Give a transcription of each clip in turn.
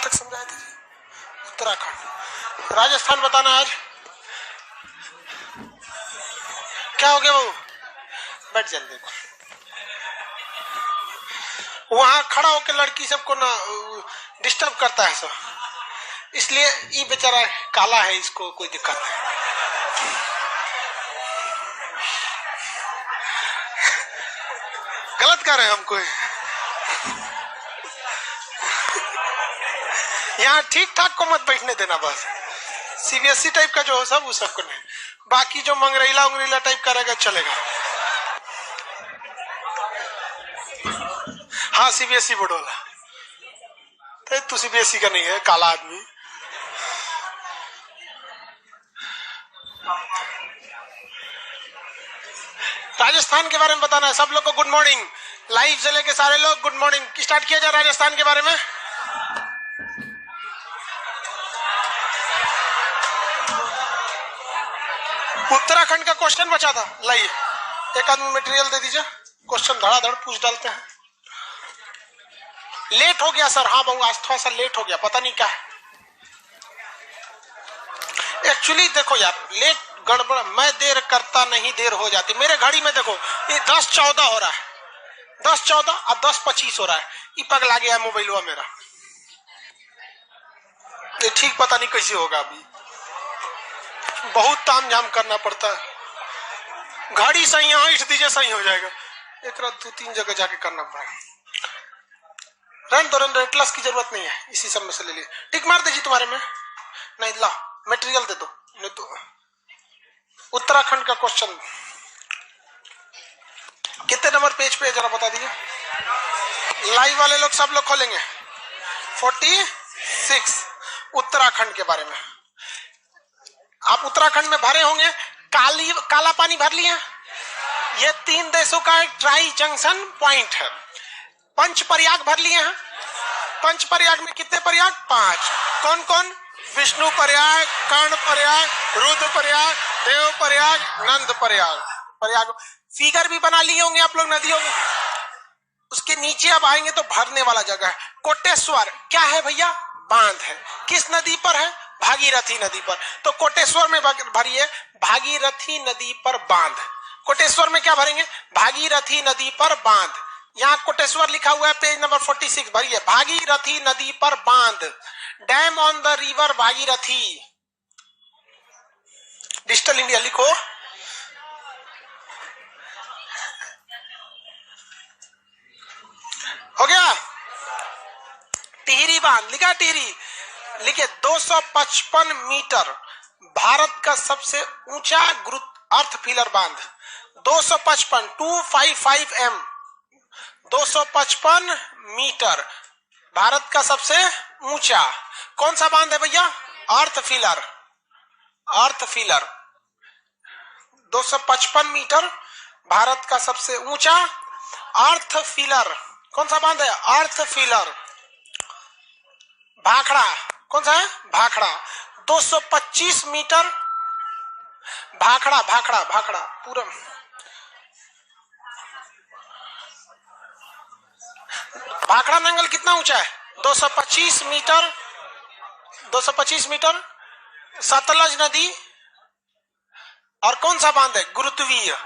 तक समझाए थे? उत्तराखंड। राजस्थान बताना आज क्या हो गया बाबू? बैठ जल्दी। वहां खड़ा होकर लड़की सबको ना डिस्टर्ब करता है सब, इसलिए ये बेचारा काला है, इसको कोई दिक्कत नहीं। गलत कर रहे हैं हमको। यहाँ ठीक ठाक को मत बैठने देना, बस सीबीएसई टाइप का जो हो सब, वो सबको नहीं। बाकी जो मंगरेला उंगरेला टाइप करेगा चलेगा। हाँ सीबीएसई बोर्ड वाला, तो तू सीबीएसई का नहीं है, काला आदमी। राजस्थान के बारे में बताना है सब लोग को। गुड मॉर्निंग, लाइव से लेके सारे लोग गुड मॉर्निंग स्टार्ट किया जाए राजस्थान के बारे में। उत्तराखंड का क्वेश्चन बचा था, लाइए एक आदमी मटेरियल दे दीजिए, क्वेश्चन धड़ाधड़ पूछ डालते हैं। लेट हो गया सर। हाँ बहू आज थोड़ा सा लेट हो गया, पता नहीं क्या है एक्चुअली। देखो यार लेट गड़बड़, मैं देर करता नहीं, देर हो जाती। मेरे घड़ी में देखो ये 10:14 हो रहा है, 10:14 और 10:25 हो रहा है। ये पगला गया मोबाइल हुआ मेरा, ये ठीक पता नहीं कैसे होगा। अभी बहुत ताम झाम करना पड़ता है। घड़ी सही यहाँ इठ दीजिए, सही हो जाएगा। एक रात 2-3 जगह जाके करना पड़ेगा। रन तो रन, एटलस की जरूरत नहीं है, इसी सब में से ले लिए। टिक मार दीजिए तुम्हारे में। नहीं ला मटेरियल दे दो, नहीं तो उत्तराखंड का क्वेश्चन कितने नंबर पेज पे है जरा बता दीजिए। लाइव वाले लोग सब लोग खोलेंगे। 46 उत्तराखंड के बारे में। आप उत्तराखंड में भरे होंगे, काला पानी भर लिया। ये 3 देशों का एक ट्राई जंक्शन पॉइंट है। पंच प्रयाग भर लिए हैं। पंच प्रयाग में कितने प्रयाग? 5। कौन कौन? विष्णु प्रयाग, कर्ण प्रयाग, रुद्र प्रयाग, देव प्रयाग, नंद प्रयाग। फिगर भी बना लिए होंगे आप लोग नदियों में। उसके नीचे अब आएंगे तो भरने वाला जगह है। कोटेश्वर क्या है भैया? बांध है। किस नदी पर है? भागीरथी नदी पर। तो कोटेश्वर में भरिए भागीरथी नदी पर बांध। कोटेश्वर में क्या भरेंगे? भागीरथी नदी पर बांध। यहाँ कोटेश्वर लिखा हुआ है, पेज नंबर 46 भरिए भागीरथी नदी पर बांध। Dam on the river Bhagirathi. Digital India लिखो। हो गया। टिहरी बांध लिखा, टिहरी लिखे 255 मीटर, भारत का सबसे ऊंचा अर्थ फिलर बांध। 255 255 m 255 मीटर, भारत का सबसे ऊंचा कौन सा बांध है भैया? अर्थ फिलर। अर्थ फिलर 255 मीटर, भारत का सबसे ऊंचा अर्थ फिलर कौन सा बांध है? अर्थ फिलर। भाखड़ा कौन सा है? भाखड़ा 225 मीटर। भाखड़ा भाखड़ा भाखड़ा पूरा भाखड़ा नंगल कितना ऊंचा है? 225 मीटर। 225 मीटर। सतलज नदी। और कौन सा बांध है? गुरुत्वीय।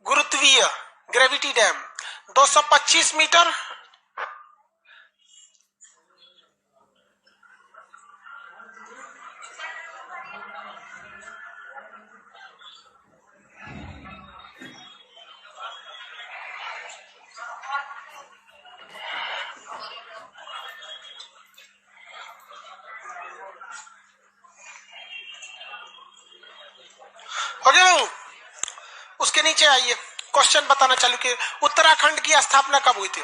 गुरुत्वीय ग्रेविटी डैम 225 मीटर। हो गया। उसके नीचे आइए, क्वेश्चन बताना चालू किए। उत्तराखंड की स्थापना कब हुई थी?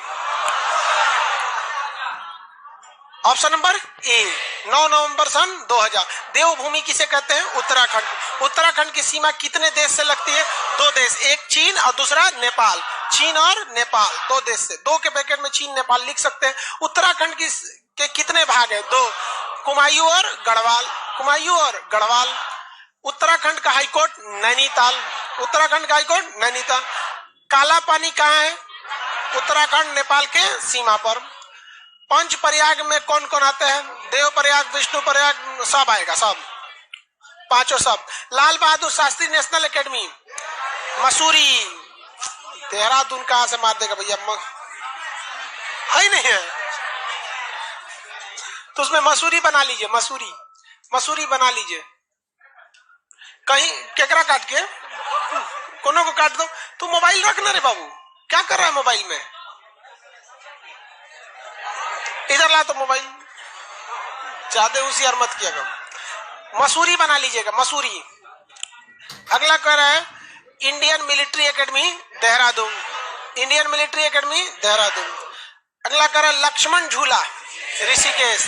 ऑप्शन नंबर ए 9 नवंबर सन 2000। देवभूमि किसे कहते हैं? उत्तराखंड। उत्तराखंड की सीमा कितने देश से लगती है? 2 देश, एक चीन और दूसरा नेपाल। चीन और नेपाल 2 देश से। 2 के ब्रैकेट में चीन नेपाल लिख सकते हैं। उत्तराखंड के कितने भाग है? 2, कुमायूं और गढ़वाल। कुमायूं और गढ़वाल। उत्तराखंड का हाईकोर्ट नैनीताल। उत्तराखंड का हाईकोर्ट नैनीताल। काला पानी कहाँ है? उत्तराखंड नेपाल के सीमा पर। पंच प्रयाग में कौन कौन आते हैं? देव प्रयाग, विष्णु प्रयाग, सब आएगा, सब पांचों सब। Lal Bahadur Shastri national academy Mussoorie. देहरादून कहां से मार देगा भैया, है ही नहीं है तो उसमें मसूरी बना लीजिए, मसूरी बना लीजिए। कहीं केकरा काट के कोनो को काट दो। तू मोबाइल रखना रे बाबू, क्या कर रहा है मोबाइल में? इधर ला तो मोबाइल, ज्यादा होशियार मत किया करो। मसूरी बना लीजिएगा, मसूरी। अगला कह रहा है Indian military academy Dehradun, Indian military academy Dehradun. अगला कह रहा है लक्ष्मण झूला ऋषिकेश।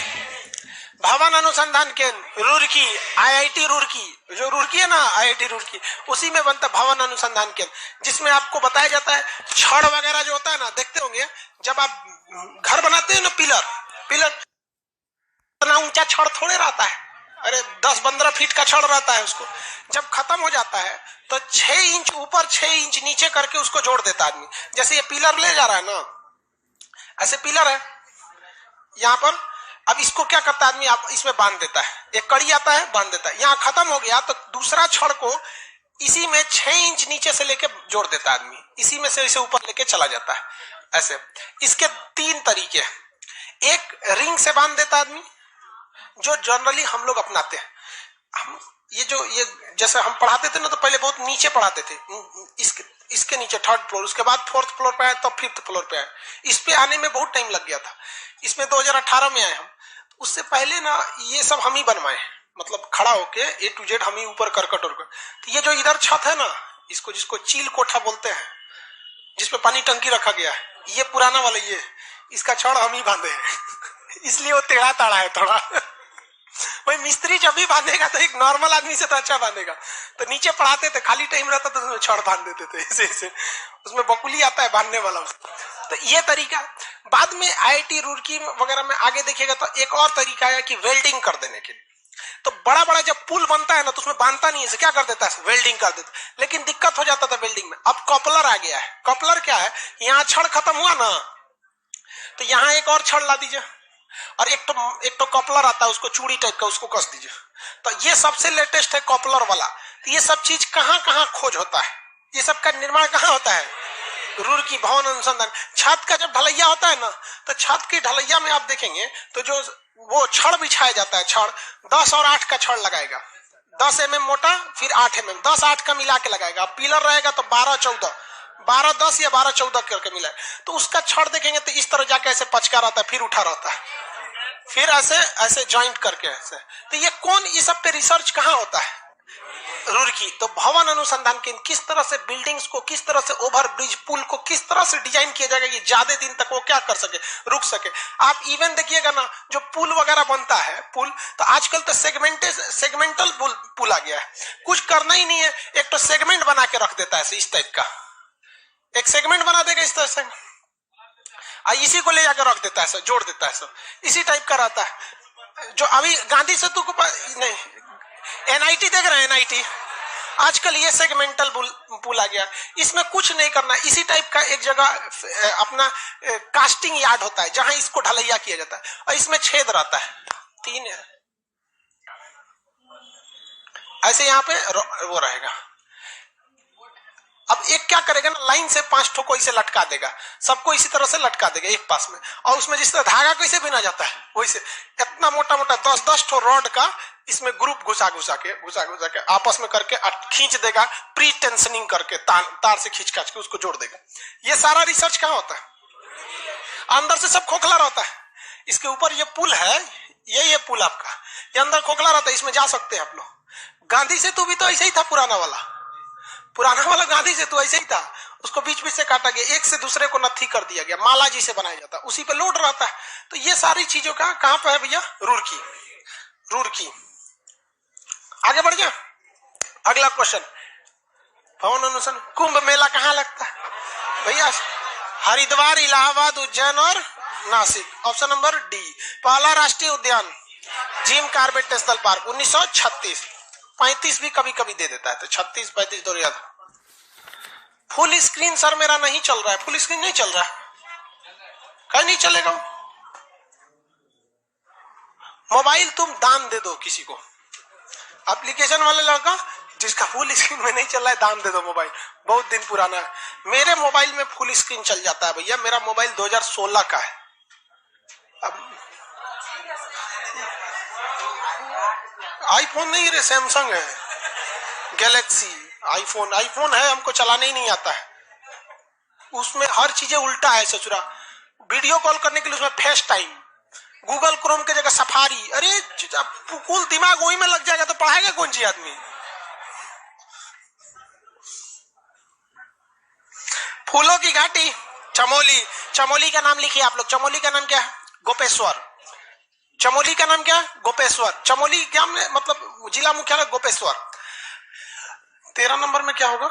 भवन अनुसंधान केंद्र रुड़की, आईआईटी रुड़की, जो रुड़की है ना आईआईटी रुड़की, उसी में बनता भवन अनुसंधान केंद्र, जिसमें आपको बताया जाता है छड़ वगैरह जो होता है ना, देखते होंगे जब आप घर बनाते हैं ना, पिलर इतना ऊंचा छड़ थोड़े रहता है, अरे 10-15 फीट का छड़ रहता है। उसको जब खत्म हो जाता है तो 6 इंच ऊपर 6 इंच नीचे करके उसको जोड़ देता आदमी। जैसे ये पिलर ले जा रहा है ना, ऐसे पिलर है यहाँ पर, अब इसको क्या करता है आदमी, आप इसमें बांध देता है, एक कड़ी आता है बांध देता है। यहाँ खत्म हो गया तो दूसरा छड़ को इसी में 6 इंच नीचे से लेके जोड़ देता है आदमी, इसी में से इसे ऊपर लेके चला जाता है ऐसे। इसके 3 तरीके हैं। एक रिंग से बांध देता आदमी, जो जनरली हम लोग अपनाते हैं। हम ये जैसे हम पढ़ाते थे ना, तो पहले बहुत नीचे पढ़ाते थे, इसके नीचे 3rd फ्लोर, उसके बाद 4th फ्लोर पे आए, तब 5th फ्लोर पे आए। इस पे आने में बहुत टाइम लग गया था। इसमें 2018 में आए हम। उससे पहले ना ये सब हम ही बनवाए, मतलब खड़ा होके A to Z हम ही ऊपर करकट और तो ये जो इधर छत है ना, इसको जिसको चील कोठा बोलते हैं, जिसपे पानी टंकी रखा गया है, ये पुराना वाला, ये इसका छड़ हम ही बांधे हैं इसलिए वो टेढ़ा ताड़ा है थोड़ा भाई मिस्त्री जब भी बांधेगा तो एक नॉर्मल आदमी से तो अच्छा बांधेगा। तो नीचे पढ़ाते थे, खाली टाइम रहता तो उसमें छड़ बांध देते थे ऐसे, उसमें बकुली आता है बांधने वाला। तो ये तरीका बाद में आईआईटी रुड़की वगैरह में आगे देखिएगा तो एक और तरीका है कि वेल्डिंग कर देने के लिए। तो बड़ा बड़ा जब पुल बनता है ना, तो उसमें बांधता नहीं है, क्या कर देता है, वेल्डिंग कर देता। लेकिन दिक्कत हो जाता था वेल्डिंग में। अब कॉपलर आ गया है। कॉपलर क्या है, यहाँ छड़ खत्म हुआ ना, तो यहाँ एक और छड़ ला दीजिए, और एक तो कॉपलर आता है, उसको चूड़ी टाइप का, उसको कस दीजिए। तो ये सबसे लेटेस्ट है कॉपलर वाला। तो ये सब चीज कहाँ कहाँ खोज होता है, ये सब का निर्माण कहाँ होता है, रुड़की भवन अनुसंधान। छत का जब ढलैया होता है ना, तो छत की ढलैया में आप देखेंगे तो जो वो छड़ बिछाया जाता है, छड़ 10 और 8 का छड़ लगाएगा, 10 mm मोटा, फिर 8 mm, 10-8 का मिला के लगाएगा। पिलर रहेगा तो 12-14, 12-10 या 12-14 करके मिला। तो उसका छड़ देखेंगे तो इस तरह जाके ऐसे पचका रहता है, फिर उठा रहता है, फिर ऐसे ज्वाइंट करके ऐसे। तो ये कौन, ये सब पे रिसर्च कहाँ होता है, रुड़की। तो भवन अनुसंधान केंद्र, किस तरह से बिल्डिंग्स को, किस तरह से ओवर ब्रिज पुल को किस तरह से डिजाइन किया जाएगा कि ज्यादा दिन तक वो क्या कर सके, रुक सके। आप इवन देखिएगा ना, जो पुल वगैरह बनता है, पुल तो आजकल तो सेगमेंटल पुल आ गया है। कुछ करना ही नहीं है, एक तो सेगमेंट बना के रख देता है इस टाइप का, एक सेगमेंट बना देगा इस तरह से, इसी को ले जाकर रख देता है, जोड़ देता है, सब इसी टाइप का रहता है। जो अभी गांधी सेतु को नहीं, एनआईटी देख रहे हैं, एनआईटी आजकल ये सेगमेंटल पुल आ गया। इसमें कुछ नहीं करना, इसी टाइप का एक जगह अपना कास्टिंग यार्ड होता है, जहां इसको ढलैया किया जाता है, और इसमें छेद रहता है 3 ऐसे, यहाँ पे वो रहेगा। अब एक क्या करेगा ना, लाइन से 5 ठो को इसे लटका देगा, सबको इसी तरह से लटका देगा एक पास में, और उसमें जिस तरह धागा कैसे बिना जाता है वैसे इतना मोटा मोटा 10-10 ठो रॉड का इसमें ग्रुप घुसा के आपस में करके खींच देगा, प्री टेंशनिंग करके तार से खींच के उसको जोड़ देगा। ये सारा रिसर्च कहाँ होता है, अंदर से सब खोखला रहता है। इसके ऊपर ये पुल है, ये पुल आपका, ये अंदर खोखला रहता है, इसमें जा सकते हैं आप लोग। गांधी सेतु भी तो ऐसे ही था, पुराना वाला गांधी सेतु ऐसे ही था, उसको बीच से काटा गया, एक से दूसरे को नत्थी कर दिया गया, माला जी से बनाया जाता, उसी पे लोड रहता है। तो ये सारी चीजों का कहां पे है भैया, रुड़की। आगे बढ़ गया। अगला क्वेश्चन, भवन अनुसंधान, कुंभ मेला कहाँ लगता है भैया, हरिद्वार, इलाहाबाद, उज्जैन और नासिक। Option number D. पहला राष्ट्रीय उद्यान जिम कॉर्बेट नेशनल पार्क 1936, 35 भी कभी कभी दे देता है, तो 36-35 दो याद। फुल स्क्रीन सर मेरा नहीं चल रहा है, फुल स्क्रीन नहीं चल रहा है, कहीं नहीं चलेगा, मोबाइल तुम दान दे दो किसी को, एप्लीकेशन वाले लड़का जिसका फुल स्क्रीन में नहीं चल रहा है दान दे दो मोबाइल, बहुत दिन पुराना है। मेरे मोबाइल में फुल स्क्रीन चल जाता है भैया, मेरा मोबाइल 2016 का है। अब आईफोन नहीं रे, सैमसंग है, गैलेक्सी। आईफोन है, हमको चलाने ही नहीं आता है, उसमें हर चीजें उल्टा है ससुरा। वीडियो कॉल करने के लिए उसमें फेस टाइम, गूगल क्रोम के जगह सफारी। अरे कुल दिमाग वही में लग जाएगा तो पढ़ाएगा कौन सी आदमी। फूलों की घाटी चमोली, चमोली का नाम लिखिए आप लोग। चमोली का नाम क्या है? गोपेश्वर। चमोली का नाम क्या है? गोपेश्वर। चमोली क्या मतलब जिला मुख्यालय गोपेश्वर। 13 नंबर में क्या होगा?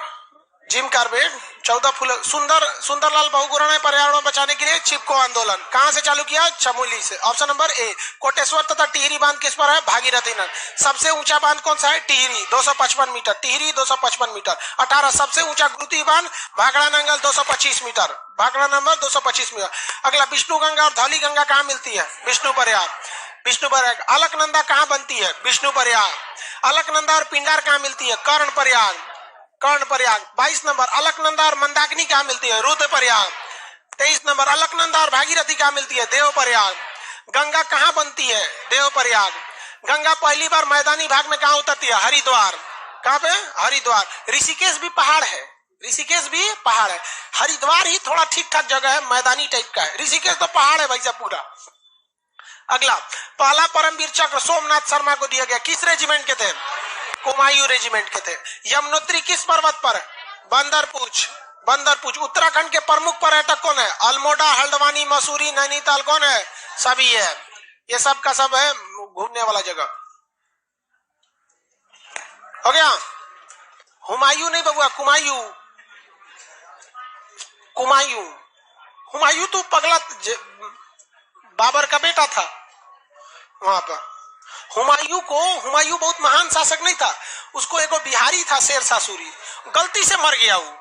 Jim Corbett. 14 फूल। सुंदरलाल बहुगुणा ने पर्यावरण बचाने के लिए चिपको आंदोलन कहां से चालू किया? चमोली से। Option number A. कोटेश्वर तथा टिहरी बांध किस पर है? भागीरथी नदी। सबसे ऊंचा बांध कौन सा है? टिहरी 255 मीटर। टिहरी 255 मीटर। 18 सबसे ऊंचा गुरुती बांध Bhakra Nangal 225 metre. Bhakra number 225 metre. अगला विष्णु गंगा और धौली गंगा कहाँ मिलती है? विष्णु प्रयाग। विष्णु प्रयाग। अलकनंदा कहाँ बनती है? विष्णु प्रयाग। अलकनंदा और पिंडार कहाँ मिलती है? कर्ण प्रयाग। कर्ण प्रयाग। 22 नंबर अलकनंदा और मंदाकिनी कहाँ मिलती है? रुद्र प्रयाग। 23 नंबर अलकनंदा और भागीरथी कहाँ मिलती है? देव प्रयाग। गंगा कहाँ बनती है? देव प्रयाग। गंगा पहली बार मैदानी भाग में कहाँ उतरती है? हरिद्वार। कहाँ पे? हरिद्वार। ऋषिकेश भी पहाड़ है, ऋषिकेश भी पहाड़ है। हरिद्वार ही थोड़ा ठीक ठाक जगह है, मैदानी टाइप का है। ऋषिकेश तो पहाड़ है भाई साहब पूरा। अगला पहला परमवीर चक्र सोमनाथ शर्मा को दिया गया, किस रेजिमेंट के थे? कुमायूं रेजिमेंट के थे। यमुनोत्री किस पर्वत पर? बंदरपूछ। बंदरपूछ। उत्तराखंड के प्रमुख पर्यटक कौन है? अल्मोड़ा, हल्द्वानी, मसूरी, नैनीताल। कौन है? सभी है, ये सब का सब है घूमने वाला जगह। हो गया? हुमायूं नहीं बबुआ, कुमायूं। कुमायूं। हुमायूं तो पगला बाबर का बेटा था वहां पर। हुमायूं बहुत महान शासक नहीं था, उसको एक बिहारी था शेरशाह सूरी, गलती से मर गया। वो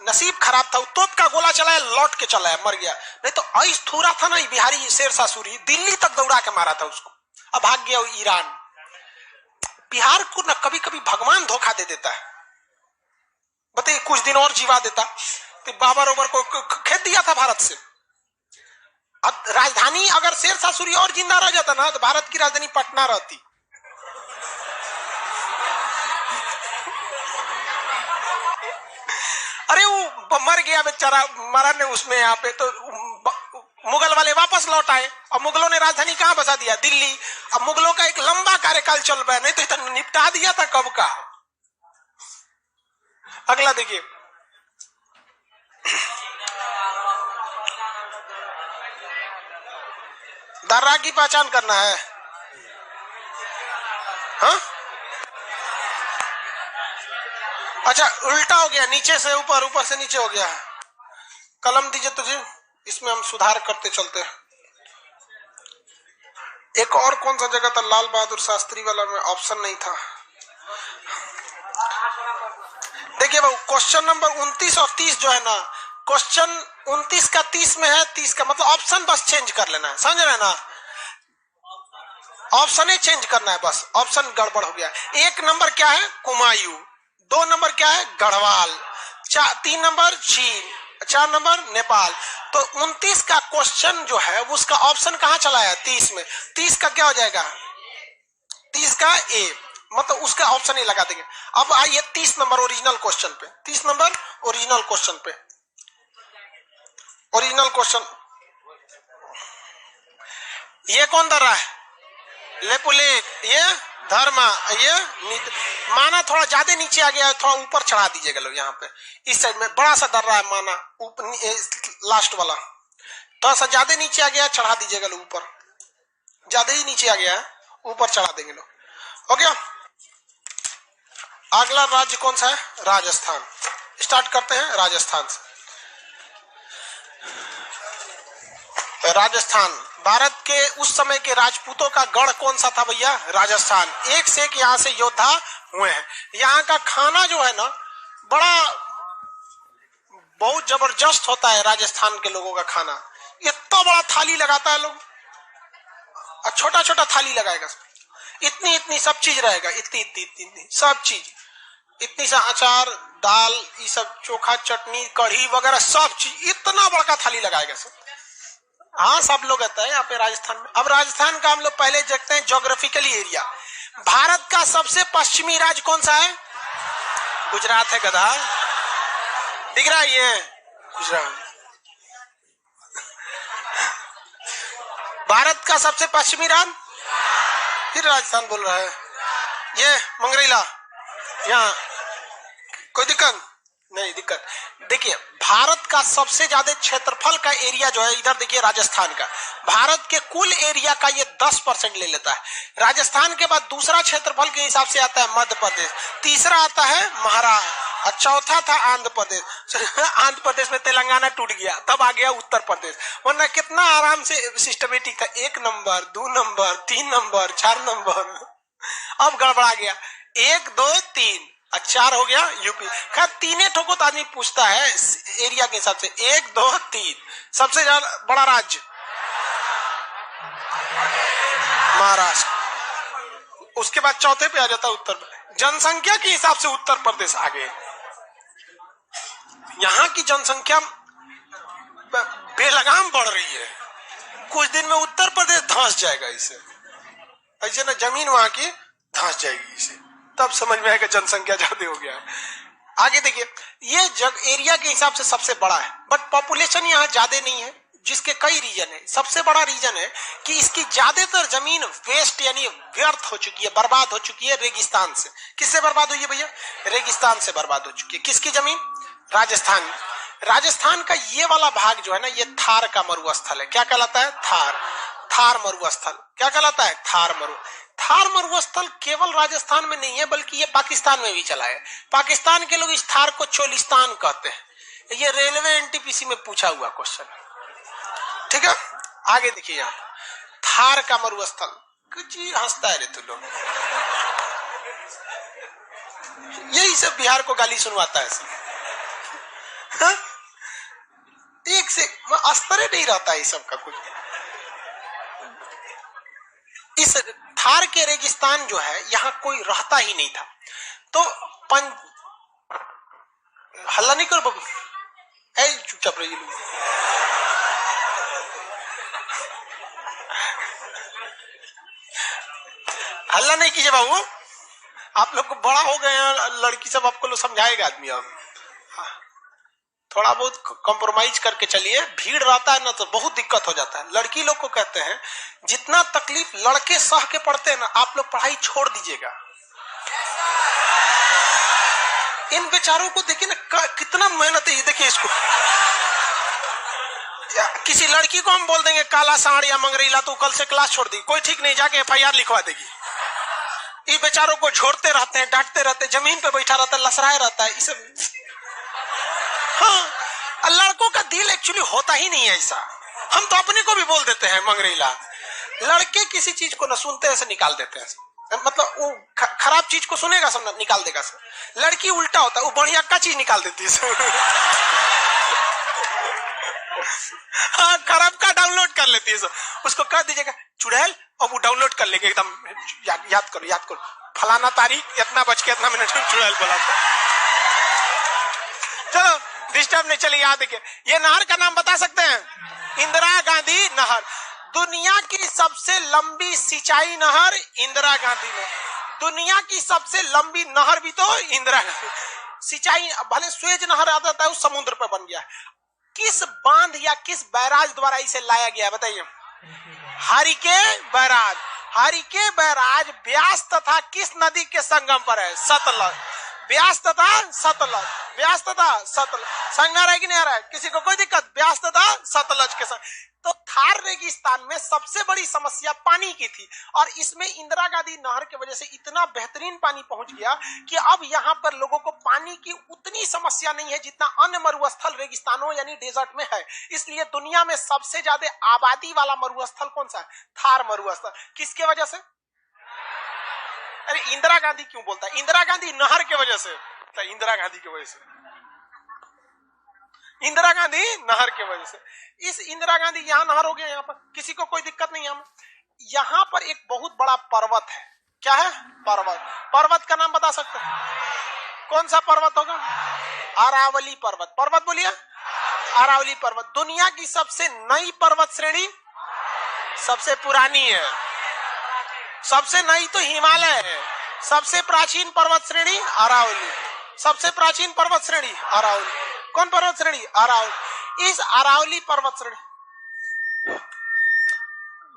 नसीब खराब था, तोप का गोला चलाया, लौट के चलाया, मर गया। नहीं तो ऐस थूरा था ना बिहारी शेरशाह सूरी, दिल्ली तक दौड़ा के मारा था उसको। अब भाग गया वो ईरान। बिहार को ना कभी कभी भगवान धोखा दे देता है। बताइए कुछ दिन और जीवा देता तो बाबर ओबर को खेद दिया था भारत से। अब राजधानी अगर शेरशाह सूरी और जिंदा रह जाता ना तो भारत की राजधानी पटना रहती। अरे वो मर गया बेचारा, मरा ने उसमें यहाँ पे, तो मुगल वाले वापस लौट आए और मुगलों ने राजधानी कहाँ बसा दिया? दिल्ली। अब मुगलों का एक लंबा कार्यकाल चल रहा है, नहीं तो इतना निपटा दिया था कब का। अगला देखिए, दर्रा की पहचान करना है। हाँ? अच्छा उल्टा हो गया, नीचे से ऊपर, ऊपर से नीचे हो गया। कलम दीजिए तुझे, इसमें हम सुधार करते चलते हैं। एक और कौन सा जगह था लाल बहादुर शास्त्री वाला में? ऑप्शन नहीं था। देखिए भाई क्वेश्चन नंबर 29 और 30 जो है ना, क्वेश्चन 29 का 30 में है, 30 का मतलब ऑप्शन बस चेंज कर लेना है, समझ रहे ना? ऑप्शन ही चेंज करना है बस, ऑप्शन गड़बड़ हो गया। 1 नंबर क्या है? कुमायूं। 2 नंबर क्या है? गढ़वाल। 3 नंबर चीन। 4 नंबर नेपाल। तो 29 का क्वेश्चन जो है उसका ऑप्शन कहां चला है? 30 में। 30 का क्या हो जाएगा? 30 का ए, मतलब उसका ऑप्शन ही लगा देंगे। अब आइए 30 नंबर ओरिजिनल क्वेश्चन पे। 30 नंबर ओरिजिनल क्वेश्चन पे। ओरिजिनल क्वेश्चन, ये कौन दर रहा है? लेपुलेट। ये धर्मा, ये माना थोड़ा ज्यादा नीचे आ गया, थोड़ा ऊपर चढ़ा दीजिएगा लोग। यहाँ पे इस साइड में बड़ा सा दर रहा है माना, लास्ट वाला थोड़ा सा ज्यादा नीचे आ गया, चढ़ा दीजिएगा लोग ऊपर। ज्यादा ही नीचे आ गया है, ऊपर चढ़ा देंगे लोग। हो गया? अगला राज्य कौन सा है? राजस्थान। स्टार्ट करते हैं राजस्थान से। राजस्थान भारत के उस समय के राजपूतों का गढ़ कौन सा था भैया? राजस्थान। एक से एक यहाँ से योद्धा हुए हैं। यहाँ का खाना जो है ना बहुत जबरदस्त होता है। राजस्थान के लोगों का खाना इतना बड़ा थाली लगाता है लोग, और छोटा छोटा थाली लगाएगा, इतनी इतनी सब चीज रहेगा, इतनी इतनी इतनी सब चीज, इतनी सा अचार, दाल, ये सब, चोखा, चटनी, कढ़ी वगैरह सब चीज, इतना बड़का थाली लगाएगा सब। हाँ, सब लोग रहते हैं यहाँ पे राजस्थान में। अब राजस्थान का हम लोग पहले देखते हैं ज्योग्राफिकली एरिया। भारत का सबसे पश्चिमी राज्य कौन सा है? गुजरात है गधा, दिख रहा है ये गुजरात। भारत का सबसे पश्चिमी राज्य, फिर राजस्थान बोल रहा है, ये मंगरेला। यहाँ कोई दिक्कत नहीं, दिक्कत देखिए, भारत का सबसे ज्यादा क्षेत्रफल का एरिया जो है, इधर देखिए राजस्थान का, भारत के कुल एरिया का ये 10% ले लेता है। राजस्थान के बाद दूसरा क्षेत्रफल के हिसाब से आता है मध्य प्रदेश, तीसरा आता है महाराष्ट्र, और चौथा था आंध्र प्रदेश। आंध्र प्रदेश में तेलंगाना टूट गया, तब आ गया उत्तर प्रदेश, वरना कितना आराम से सिस्टमेटिक था, 1 नंबर, 2 नंबर, 3 नंबर, 4 नंबर। अब गड़बड़ा गया, 1 2 3 और 4 हो गया यूपी। खैर तीने ठोको तो आदमी पूछता है एरिया के हिसाब से, 1 2 3। सबसे ज्यादा बड़ा राज्य महाराष्ट्र, उसके बाद चौथे पे आ जाता है उत्तर प्रदेश। जनसंख्या के हिसाब से उत्तर प्रदेश आगे, यहाँ की जनसंख्या बेलगाम बढ़ रही है, कुछ दिन में उत्तर प्रदेश धंस जाएगा इसे, ऐसे ना जमीन वहां की धंस जाएगी इसे, तब समझ में आएगा जनसंख्या ज्यादा हो गया है। आगे देखिए, ये जग एरिया के हिसाब से सबसे बड़ा है, बट पॉपुलेशन यहाँ ज्यादा नहीं है, जिसके कई रीजन है। सबसे बड़ा रीजन है कि इसकी ज्यादातर जमीन वेस्ट यानी व्यर्थ हो चुकी है, बर्बाद हो चुकी है रेगिस्तान से। किससे बर्बाद हुई है भैया? रेगिस्तान से बर्बाद हो चुकी है। किसकी जमीन? राजस्थान। राजस्थान का ये वाला भाग जो है ना, ये थार का मरुस्थल है। क्या कहलाता है? थार मरुस्थल। क्या कहलाता है? थार मरुस्थल केवल राजस्थान में नहीं है, बल्कि ये पाकिस्तान में भी चला है। पाकिस्तान के लोग इस थार को चोलिस्तान कहते हैं। ये रेलवे एनटीपीसी में पूछा हुआ क्वेश्चन, ठीक है। आगे देखिए, यहाँ थार का मरुस्थल, कुछ हंसता है रे तू लोग, यही सब बिहार को गाली सुनवाता है सब। हाँ? एक से अस्तर नहीं रहता है सब का कुछ। इस थार के रेगिस्तान जो है, यहाँ कोई रहता ही नहीं था, तो हल्ला नहीं करो बाबू, चुपचाप रहिए। हल्ला नहीं कीजिए बाबू, आप लोग को बड़ा हो गए हैं, लड़की सब आपको लोग समझाएगा आदमी। अब थोड़ा बहुत कॉम्प्रोमाइज करके चलिए, भीड़ रहता है ना तो बहुत दिक्कत हो जाता है। लड़की लोग को कहते हैं जितना तकलीफ लड़के सह के पढ़ते हैं ना, आप लोग पढ़ाई छोड़ दीजिएगा। इन बेचारों को देखिए ना, कितना मेहनत है। ये देखिए इसको, किसी लड़की को हम बोल देंगे काला सांड या मंगरीला, तो कल से क्लास छोड़ दी, कोई ठीक नहीं, जाके FIR लिखवा देगी। ये बेचारों को झोड़ते रहते हैं, डांटते रहते हैं, जमीन पे बैठा रहता है, लसराए रहता है, इसे। हाँ, लड़कों का दिल एक्चुअली होता ही नहीं है ऐसा। हम तो अपने को भी बोल देते हैं मंगरीला। लड़के किसी चीज को न सुनते ऐसे निकाल देते हैं, मतलब वो खराब चीज को सुनेगा सब निकाल देगा सब। लड़की उल्टा होता है, वो बढ़िया का चीज निकाल देती है। हाँ, खराब का डाउनलोड कर लेती है सब। उसको कह दीजिएगा चुड़ैल, और वो डाउनलोड कर लेंगे एकदम। याद करो फलाना तारीख इतना बज के इतना मिनट चुड़ैल बोला था। चलो डिस्टर्ब नहीं, चलिए याद देखिए, ये नहर का नाम बता सकते हैं? इंदिरा गांधी नहर। दुनिया की सबसे लंबी सिंचाई नहर इंदिरा गांधी ने। दुनिया की सबसे लंबी नहर भी तो इंदिरा गांधी। सिंचाई भले स्वेज नहर आता था, उस समुद्र पर बन गया। किस बांध या किस बैराज द्वारा इसे लाया गया बताइए? हरिके बैराज। हरिके बैराज ब्यास तथा किस नदी के संगम पर है? सतलज। ब्यास तथा सतलज, ब्यास तथा सतलज। संग आ रहा है कि नहीं आ रहा है? किसी को कोई दिक्कत? ब्यास तथा सतलज के संग। तो थार रेगिस्तान में सबसे बड़ी समस्या पानी की थी, और इसमें इंदिरा गांधी नहर की वजह से इतना बेहतरीन पानी पहुंच गया कि अब यहाँ पर लोगों को पानी की उतनी समस्या नहीं है जितना अन्य मरुस्थल रेगिस्तानों यानी डेजर्ट में है। इसलिए दुनिया में सबसे ज्यादा आबादी वाला मरुस्थल कौन सा है? थार मरुस्थल। किसके वजह से? अरे इंदिरा गांधी क्यों बोलता है? इंदिरा गांधी नहर के वजह से, तो इंदिरा गांधी की वजह से, इंदिरा गांधी नहर के वजह से। इस इंदिरा गांधी यहाँ नहर हो गया, यहाँ पर किसी को कोई दिक्कत नहीं है। यहां पर एक बहुत बड़ा पर्वत है। क्या है? पर्वत। पर्वत का नाम बता सकते हैं? कौन सा पर्वत होगा? अरावली पर्वत। पर्वत बोलिए। अरावली पर्वत। दुनिया की सबसे नई पर्वत श्रेणी, सबसे पुरानी है। सबसे नई तो हिमालय है। सबसे प्राचीन पर्वत श्रेणी अरावली। सबसे प्राचीन पर्वत श्रेणी अरावली। कौन पर्वत श्रेणी? अरावली। इस अरावली पर्वत श्रेणी,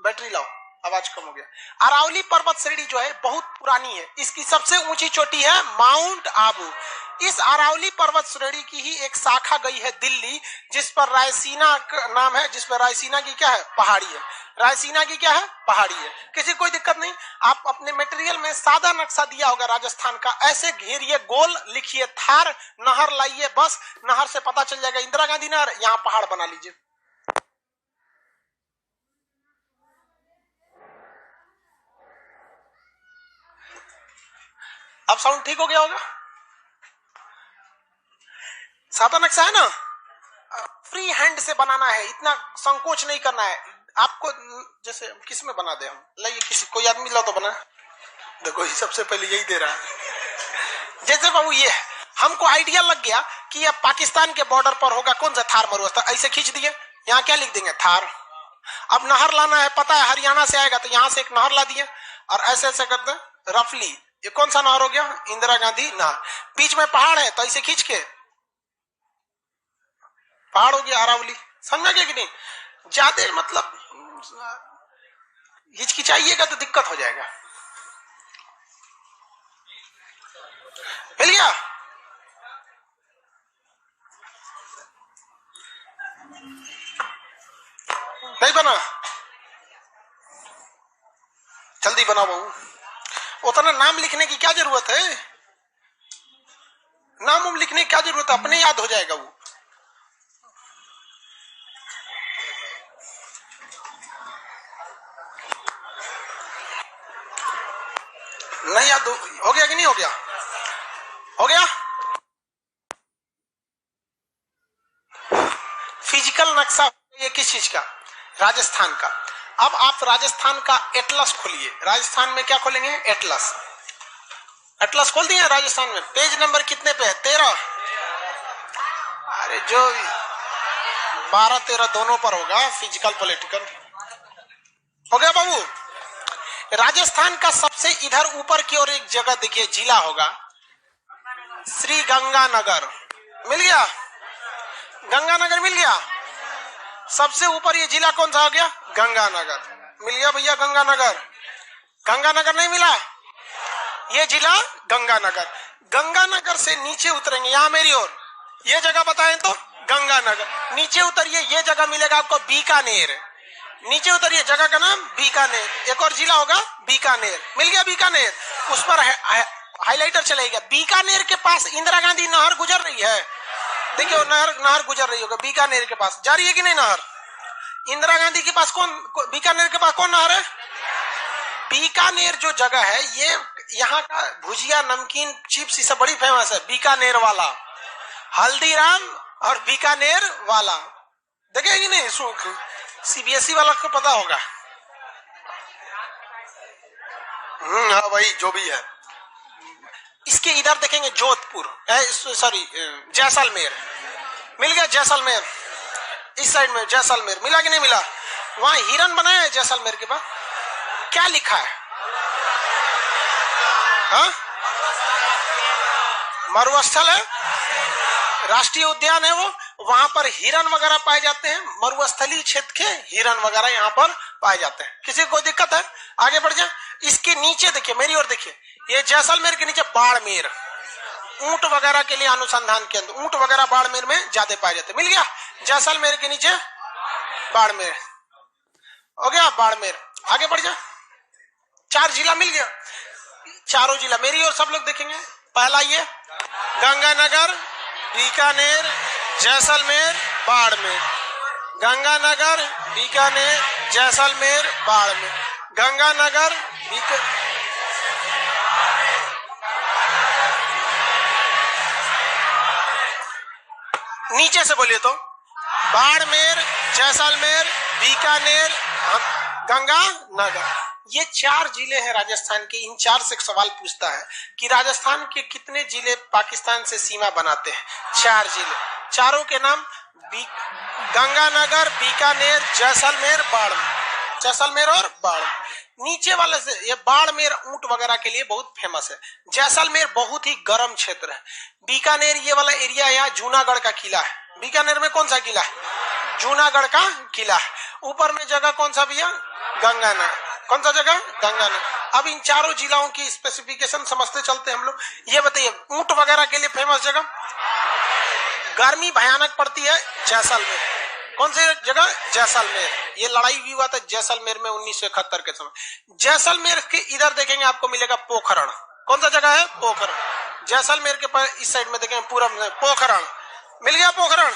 बैटरी लाओ, आवाज कम हो गया। अरावली पर्वत श्रेणी जो है बहुत पुरानी है। इसकी सबसे ऊंची चोटी है माउंट आबू। इस अरावली पर्वत श्रेणी की ही एक शाखा गई है दिल्ली, जिस पर रायसीना का नाम है, जिस पर रायसीना की क्या है? पहाड़ी है। रायसीना की क्या है? पहाड़ी है। किसी कोई दिक्कत नहीं। आप अपने मटेरियल में सादा नक्शा दिया होगा राजस्थान का, ऐसे घेरिए गोल, लिखिए थार, नहर लाइए, बस नहर से पता चल जाएगा इंदिरा गांधी नहर, यहाँ पहाड़ बना लीजिए। अब साउंड ठीक हो गया होगा? सादा नक्शा है ना, फ्री हैंड से बनाना है, इतना संकोच नहीं करना है आपको। जैसे किस में बना दे हम, लाइए किसी कोई आदमी ला तो बना। देखो ये सबसे पहले यही दे रहा है। जैसे बाबू ये हमको आइडिया लग गया कि ये पाकिस्तान के बॉर्डर पर होगा, कौन सा? थार मरुस्थल। ऐसे खींच दिए, यहाँ क्या लिख देंगे? थार। अब नहर लाना है, पता है हरियाणा से आएगा, तो यहां से एक नहर ला दिए और ऐसे ऐसे करते रफली। ये कौन सा नहर हो गया? इंदिरा गांधी नहर। बीच में पहाड़ है तो ऐसे खींच के पहाड़ हो गया अरावली। समझ गए कि नहीं? ज्यादा मतलब हिचकिचाइएगा तो दिक्कत हो जाएगा। मिल गया? नहीं बना? जल्दी बनाओ बहू। उतना नाम लिखने की क्या जरूरत है? नाम लिखने की क्या जरूरत है? अपने याद हो जाएगा वो। नहीं याद हो गया कि नहीं हो गया? हो गया। फिजिकल नक्शा ये किस चीज का? राजस्थान का। अब आप राजस्थान का एटलस खोलिए। राजस्थान में क्या खोलेंगे? एटलस। एटलस खोल दिए राजस्थान में। पेज नंबर कितने पे है? 13। अरे जो 12-13 दोनों पर होगा, फिजिकल पॉलिटिकल। हो गया बाबू? राजस्थान का सबसे इधर ऊपर की ओर एक जगह देखिए, जिला होगा श्री गंगानगर। मिल गया? गंगानगर मिल गया। सबसे ऊपर ये जिला कौन सा हो गया? गंगानगर। मिल गया भैया गंगानगर? गंगानगर नहीं मिला? ये जिला गंगानगर। गंगानगर से नीचे उतरेंगे, यहाँ मेरी ओर ये जगह बताएं तो गंगानगर। नीचे उतरिए, ये जगह मिलेगा आपको बीकानेर। नीचे उतरिए, जगह का नाम बीकानेर। एक और जिला होगा बीकानेर। मिल गया बीकानेर? उस पर हाइलाइटर चलेगा। बीकानेर के पास इंदिरा गांधी नहर गुजर रही है। देखिए नहर गुजर रही होगा बीकानेर के पास। जा रही है कि नहीं नहर? इंदिरा गांधी के पास कौन, बीकानेर के पास कौन नहर है? बीकानेर जो जगह है, ये यहाँ का भुजिया, नमकीन, चिप्स ये सब बड़ी फेमस है। बीकानेर वाला, हल्दीराम और बीकानेर वाला। देखे कि नहीं? सीबीएसई वाला को पता होगा। हाँ भाई जो भी है। इसके इधर देखेंगे जोधपुर, सॉरी जैसलमेर। मिल गया जैसलमेर? इस साइड में जैसलमेर मिला कि नहीं मिला? वहां हिरन बनाया है जैसलमेर के पास। क्या लिखा है? हाँ? मरुस्थल है, राष्ट्रीय उद्यान है वो। वहां पर हिरन वगैरह पाए जाते हैं। मरुस्थलीय क्षेत्र के हिरन वगैरह यहाँ पर पाए जाते हैं। किसी को कोई दिक्कत है? आगे बढ़ जाए। इसके नीचे देखिए, मेरी ओर देखिए, ये जैसलमेर के नीचे बाड़मेर, ऊंट वगैरह के लिए अनुसंधान केंद्र। ऊंट वगैरह बाड़मेर में ज्यादा पाए जाते हैं। मिल गया? जैसलमेर के नीचे बाड़मेर। हो गया बाड़मेर। आगे बढ़ जा। 4 जिला मिल गया। चारों जिला मेरी ओर सब लोग देखेंगे। पहला ये गंगानगर, बीकानेर, जैसलमेर, बाड़मेर। गंगानगर, बीकानेर, जैसलमेर, बाड़मेर। गंगानगर, नीचे से बोलिए तो बाड़मेर, जैसलमेर, बीकानेर, गंगा नगर। ये 4 जिले हैं राजस्थान के। इन 4 से एक सवाल पूछता है कि राजस्थान के कितने जिले पाकिस्तान से सीमा बनाते हैं? 4 जिले। चारों के नाम गंगानगर, बीकानेर, जैसलमेर, बाड़मेर। जैसलमेर और बाड़मेर। नीचे वाले से ये बाड़मेर ऊंट वगैरह के लिए बहुत फेमस है। जैसलमेर बहुत ही गर्म क्षेत्र है। बीकानेर ये वाला एरिया यहाँ जूनागढ़ का किला है। बीकानेर में कौन सा किला है? जूनागढ़ का किला है। ऊपर में जगह कौन सा भैया? गंगानगर। कौन सा जगह? गंगानगर। अब इन चारों जिलों की स्पेसिफिकेशन समझते चलते हम लोग। ये बताइए ऊंट वगैरह के लिए फेमस जगह, गर्मी भयानक पड़ती है जैसलमेर। कौन सी जगह? जैसलमेर। ये लड़ाई भी हुआ था जैसलमेर में 1971 के समय। जैसलमेर के इधर देखेंगे आपको मिलेगा पोखरण। कौन सा जगह है? पोखरण। जैसलमेर के पास इस साइड में देखेंगे पूरब में पोखरण मिल गया। पोखरण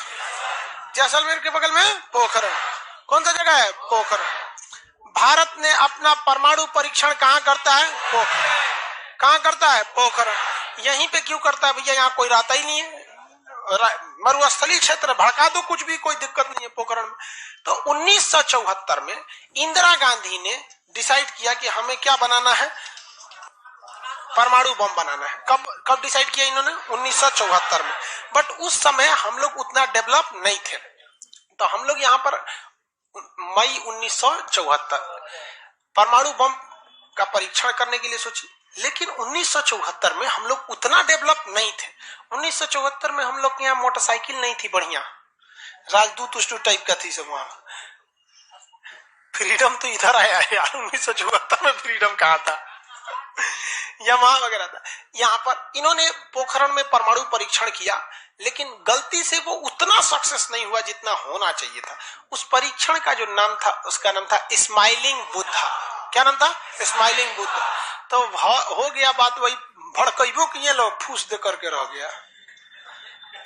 जैसलमेर के बगल में पोखरण। कौन सा जगह है? पोखरण। भारत ने अपना परमाणु परीक्षण कहाँ करता है? पोखरण। कहाँ करता है? पोखरण। यहीं पे क्यों करता है भैया? यहाँ कोई रहता ही नहीं है, मरुस्थलीय क्षेत्र, भड़का दो कुछ भी, कोई दिक्कत नहीं है पोखरण में। तो 1974 में इंदिरा गांधी ने डिसाइड किया कि हमें क्या बनाना है? परमाणु बम बनाना है। कब डिसाइड किया इन्होंने? 1974 में। बट उस समय हम लोग उतना डेवलप नहीं थे, तो हम लोग यहाँ पर मई 1974 परमाणु बम का परीक्षण करने के लिए सोचे। लेकिन 1974 में हम लोग उतना डेवलप नहीं थे। 1974 में हम लोग के यहाँ मोटरसाइकिल नहीं थी बढ़िया, राजदूत उष्टू टाइप का थी सब। वहां फ्रीडम तो इधर आया है यार। 1974 में फ्रीडम कहाँ था? यमाहा वगैरह था। यहाँ पर इन्होंने पोखरण में परमाणु परीक्षण किया, लेकिन गलती से वो उतना सक्सेस नहीं हुआ जितना होना चाहिए था। उस परीक्षण का जो नाम था, उसका नाम था स्माइलिंग बुद्धा। क्या नाम था? स्माइलिंग बुद्धा। तो हो गया बात वही, भड़कइबो किए लोग, फूस दे करके रह गया,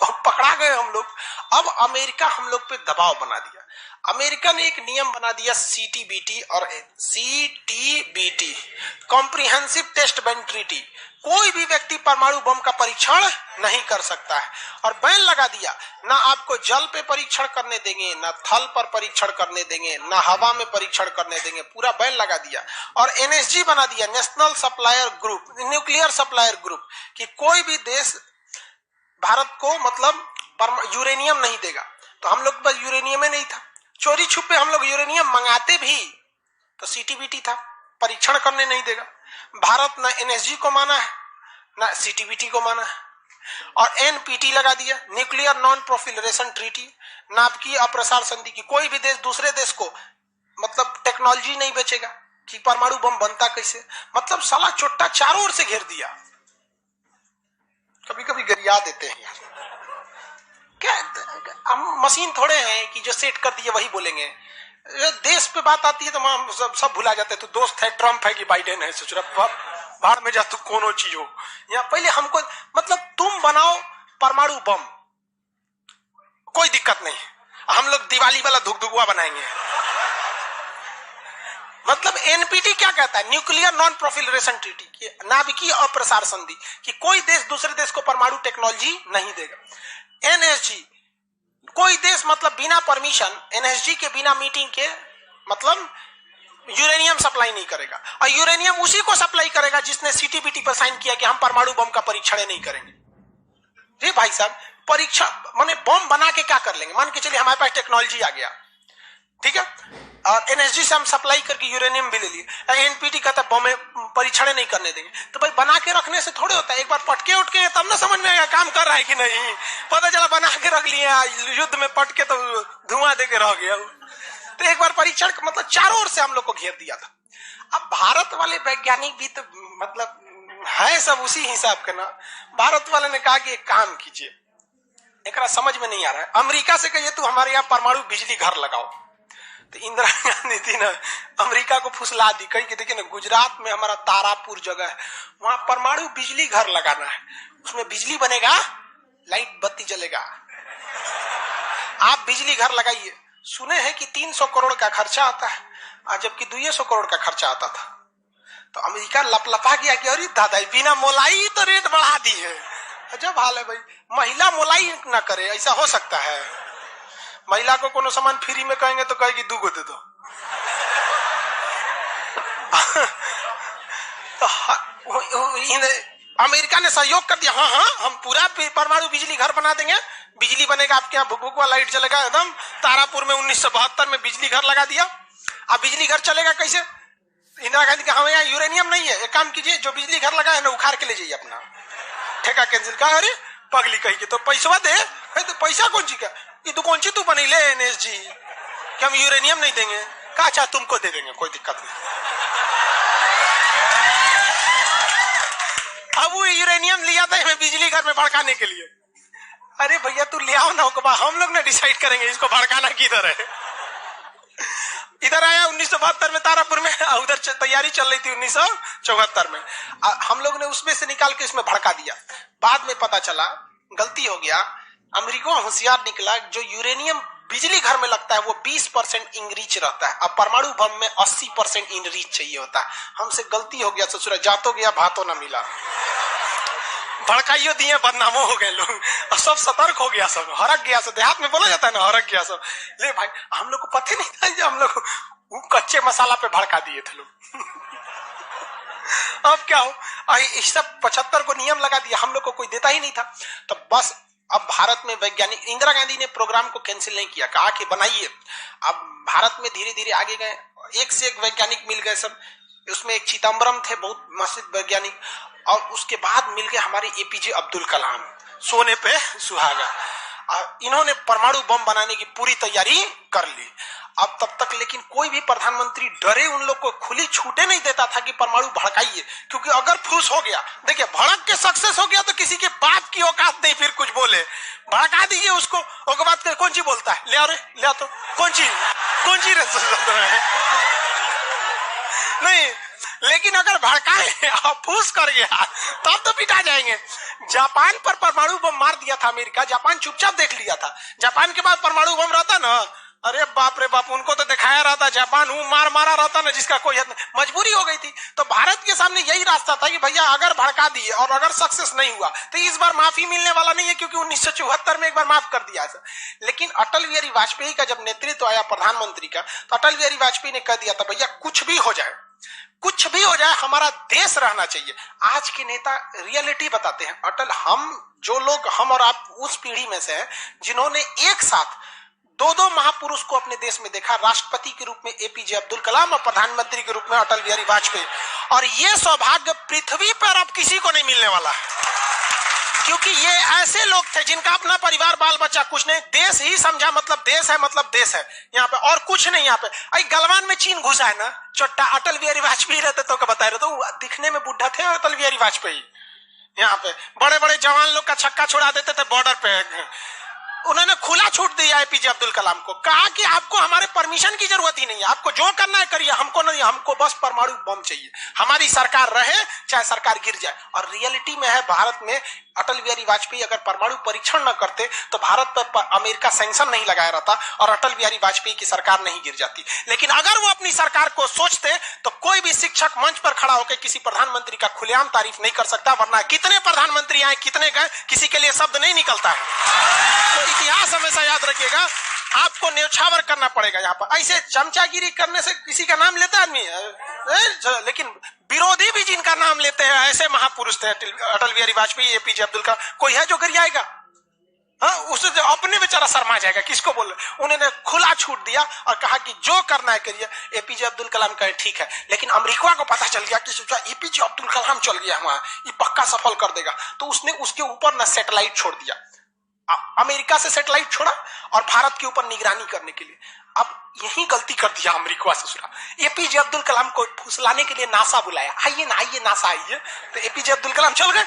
पकड़ा गए हम लोग। अब अमेरिका हम लोग पे दबाव बना दिया। अमेरिका ने एक नियम बना दिया CTBT और CTBT, comprehensive test ban treaty. कोई भी व्यक्ति परमाणु बम का परीक्षण नहीं कर सकता है, और बैन लगा दिया। ना आपको जल पे परीक्षण करने देंगे, ना थल पर परीक्षण करने देंगे, ना हवा में परीक्षण करने देंगे, पूरा बैन लगा दिया। और NSG बना दिया, national supplier group, nuclear supplier group, कि कोई भी देश भारत को मतलब यूरेनियम नहीं देगा। तो हम लोग पास यूरेनियम ही नहीं था, चोरी छुपे हम लोग यूरेनियम मंगाते भी तो CTBT था, परीक्षण करने नहीं देगा। भारत ना NSG को माना है, ना CTBT को माना है, और NPT लगा दिया, न्यूक्लियर नॉन प्रोफिलरेशन ट्रीटी, नाभिकीय अप्रसार संधि, की कोई भी देश दूसरे देश को मतलब टेक्नोलॉजी नहीं बेचेगा कि परमाणु बम बनता कैसे। मतलब साला चोट्टा चारों ओर से घेर दिया। कभी कभी गरिया देते हैं यार, क्या हम मशीन थोड़े हैं कि जो सेट कर दिए वही बोलेंगे। देश पे बात आती है तो हम सब भुला जाते हैं। तो दोस्त है ट्रम्प है कि बाइडेन है, सोच रहा बाहर में जा तू कोनो चीज हो। या पहले हमको मतलब तुम बनाओ परमाणु बम, कोई दिक्कत नहीं, हम लोग दिवाली वाला धुकधुकुआ बनाएंगे। मतलब NPT क्या कहता है? न्यूक्लियर नॉन प्रोफिलरेशन ट्रीटी, नाभिकीय अप्रसार संधि, कि कोई देश दूसरे देश को परमाणु टेक्नोलॉजी नहीं देगा। NSG, कोई देश मतलब बिना परमिशन, NSG के बिना मीटिंग के मतलब यूरेनियम सप्लाई नहीं करेगा। और यूरेनियम उसी को सप्लाई करेगा जिसने CTBT पर साइन किया कि हम परमाणु बम का परीक्षण नहीं करेंगे। जी भाई साहब, परीक्षा माने बम बना के क्या कर लेंगे? मान के चलिए हमारे पास टेक्नोलॉजी आ गया, ठीक है, और NSG से हम सप्लाई करके यूरेनियम भी ले लिए। NPT कहता है बम परीक्षण नहीं करने देंगे। तो भाई बना के रखने से थोड़े होता है, एक बार पटके उठके तब ना समझ में आएगा काम कर रहा है कि नहीं। पता चला बना के रख लिया, युद्ध में पटके तो धुआं दे के रह गया। तो एक बार परीक्षण मतलब चारों ओर से हम लोग को घेर दिया था। अब भारत वाले वैज्ञानिक भी तो मतलब है सब उसी हिसाब के ना। भारत वाले ने कहा कि एक काम कीजिए, एक समझ में नहीं आ रहा है, अमेरिका से कहिए तू हमारे यहाँ परमाणु बिजली घर लगाओ। तो इंदिरा गांधी थी ना, अमेरिका को फुसला दी, कही कि देखिए ना गुजरात में हमारा तारापुर जगह है, वहां परमाणु बिजली घर लगाना है, उसमें बिजली बनेगा, लाइट बत्ती जलेगा, आप बिजली घर लगाइए। सुने हैं कि 300 करोड़ का खर्चा आता है, जबकि 200 करोड़ का खर्चा आता था। तो अमेरिका लपलपा गया कि अरे दादा बिना मोलाई तो रेट बढ़ा दी है। अजब हाल है भाई, महिला मोलाई ना करे, ऐसा हो सकता है? महिला को कोनो सामान फ्री में कहेंगे तो कहेगी 2 गो दे दो। अमेरिका ने सहयोग कर दिया, हाँ हाँ हम पूरा परमाणु बिजली घर बना देंगे, बिजली बनेगा, आपके यहाँ भुकभुकवा लाइट जलेगा एकदम। तारापुर में 1972 में बिजली घर लगा दिया। अब बिजली घर चलेगा कैसे? इंदिरा गांधी का हमें यहाँ यूरेनियम नहीं है, एक काम कीजिए जो बिजली घर लगा है ना उखाड़ के ले जाइए, अपना ठेका कैंसिल। कहा अरे पगली कही के तो पैसा दे, तो पैसा कौन सी का, ये तो कौन सी तू बनी ले NSG कि हम यूरेनियम नहीं देंगे। कहा अच्छा तुमको दे देंगे, कोई दिक्कत नहीं। अब वो यूरेनियम लिया था हमें बिजली घर में भड़काने के लिए। अरे भैया तू ले आओ ना, हम लोग ना डिसाइड करेंगे इसको भड़काना किधर है। इधर आया 1972 में तारापुर में, उधर तैयारी चल रही थी 1974 में। हम लोग ने उसमें से निकाल के इसमें भड़का दिया। बाद में पता चला गलती हो गया, अमेरिका होशियार निकला, जो यूरेनियम बिजली घर में लगता है वो 20% इनरीच रहता है, अब परमाणु बम में 80% इनरीच चाहिए होता है। हमसे गलती हो गया ससुरा, जातो गया भातो ना मिला, भड़काइयो दिए बदनामो हो गए लोग, और सब सतर्क हो गया, सब हरक गया, सब देहात में बोला जाता है ना हरक गया सब। ले भाई हम लोग को पता नहीं था, जो हम लोग कच्चे मसाला पे भड़का दिए थे लोग। अब क्या हो, इस सब 75 को नियम लगा दिया, हम लोग को कोई देता ही नहीं था। तो बस अब भारत में वैज्ञानिक, इंदिरा गांधी ने प्रोग्राम को कैंसिल नहीं किया, कहा कि बनाइए। अब भारत में धीरे धीरे आगे गए, एक से एक वैज्ञानिक मिल गए सब। उसमें एक चिदम्बरम थे बहुत मशहूर वैज्ञानिक, और उसके बाद मिल गए हमारे APJ अब्दुल कलाम, सोने पे सुहागा। इन्होंने परमाणु बम बनाने की पूरी तैयारी कर ली। अब तब तक लेकिन कोई भी प्रधानमंत्री डरे उन लोग को खुली छूटे नहीं देता था कि परमाणु भड़काइए, क्योंकि अगर फूस हो गया, देखिए भड़क के सक्सेस हो गया तो किसी के बाप की औकात नहीं फिर कुछ बोले। भड़का दीजिए उसको, उसके बाद कौन सी बोलता है, ले आओ रे ले आओ, तो कौन सी नहीं। लेकिन अगर भड़काए और फूस कर गया तब तो पिटा जाएंगे। जापान पर परमाणु बम मार दिया था अमेरिका, जापान चुपचाप देख लिया था। जापान के बाद परमाणु बम रहता ना, अरे बाप रे बाप, उनको तो दिखाया रहता, जापान मारा रहता ना जिसका कोई हद नहीं। मजबूरी हो गई थी, तो भारत के सामने यही रास्ता था कि भैया अगर भड़का दिए और अगर सक्सेस नहीं हुआ तो इस बार माफी मिलने वाला नहीं है, क्योंकि 1974 में एक बार माफ कर दिया था। लेकिन अटल बिहारी वाजपेयी का जब नेतृत्व आया प्रधानमंत्री का, तो अटल बिहारी वाजपेयी ने कह दिया था भैया कुछ भी हो जाए, कुछ भी हो जाए, हमारा देश रहना चाहिए। आज के नेता रियलिटी बताते हैं। अटल, हम जो लोग, हम और आप उस पीढ़ी में से हैं जिन्होंने एक साथ दो महापुरुष को अपने देश में देखा, राष्ट्रपति के रूप में APJ अब्दुल कलाम और प्रधानमंत्री के रूप में अटल बिहारी वाजपेयी। और ये सौभाग्य पृथ्वी पर अब किसी को नहीं मिलने वाला है, क्योंकि ये ऐसे लोग थे जिनका अपना परिवार बाल बच्चा कुछ नहीं, देश ही समझा मतलब देश है, मतलब देश है यहाँ पे, और कुछ नहीं। यहाँ पे गलवान में चीन घुसा है ना, चोट्टा अटल बिहारी वाजपेयी रहते तो बता रहे, तो दिखने में बुढ़ा थे अटल बिहारी वाजपेयी। यहाँ पे बड़े बड़े जवान लोग का छक्का छुड़ा देते थे बॉर्डर पे। उन्होंने खुला छूट दिया APJ अब्दुल कलाम को, कहा कि आपको हमारे परमिशन की जरूरत ही नहीं है, आपको जो करना है करिए, हमको नहीं, हमको बस परमाणु बम चाहिए, हमारी सरकार रहे चाहे सरकार गिर जाए। और रियलिटी में है, भारत में अटल बिहारी वाजपेयी अगर परमाणु परीक्षण न करते तो भारत पर अमेरिका सैंक्शन नहीं लगाया रहता और अटल बिहारी वाजपेयी की सरकार नहीं गिर जाती। लेकिन अगर वो अपनी सरकार को सोचते तो कोई भी शिक्षक मंच पर खड़ा होकर किसी प्रधानमंत्री का खुलेआम तारीफ नहीं कर सकता, वरना कितने प्रधानमंत्री आए, कितने गए, किसी के लिए शब्द नहीं निकलता है। तो इतिहास हमेशा याद रखिएगा, आपको न्यौछावर करना पड़ेगा। यहाँ पर ऐसे चमचागिरी करने से किसी का नाम लेता आदमी, लेकिन विरोधी भी जिनका नाम लेते हैं ऐसे महापुरुष थे अटल बिहारी वाजपेयी, APJ अब्दुल कलाम। कोई है जो गिरियाएगा? हाँ, उसे जो अपने बेचारा शर्मा जाएगा, किसको बोल। उन्होंने खुला छूट दिया और कहा कि जो करना है करिए। APJ अब्दुल कलाम कहे ठीक है, लेकिन अमेरिका को पता चल गया कि APJ अब्दुल कलाम चल गया वहां, ये पक्का सफल कर देगा, तो उसने उसके ऊपर ना सैटेलाइट छोड़ दिया, अमेरिका से सैटेलाइट छोड़ा और भारत के ऊपर निगरानी करने के लिए। अब यही गलती कर दिया अमेरिका से सुना। APJ अब्दुल कलाम को फुसलाने के लिए नासा बुलाया, आइए ना, आइए नासा आइए। तो APJ अब्दुल कलाम चल गए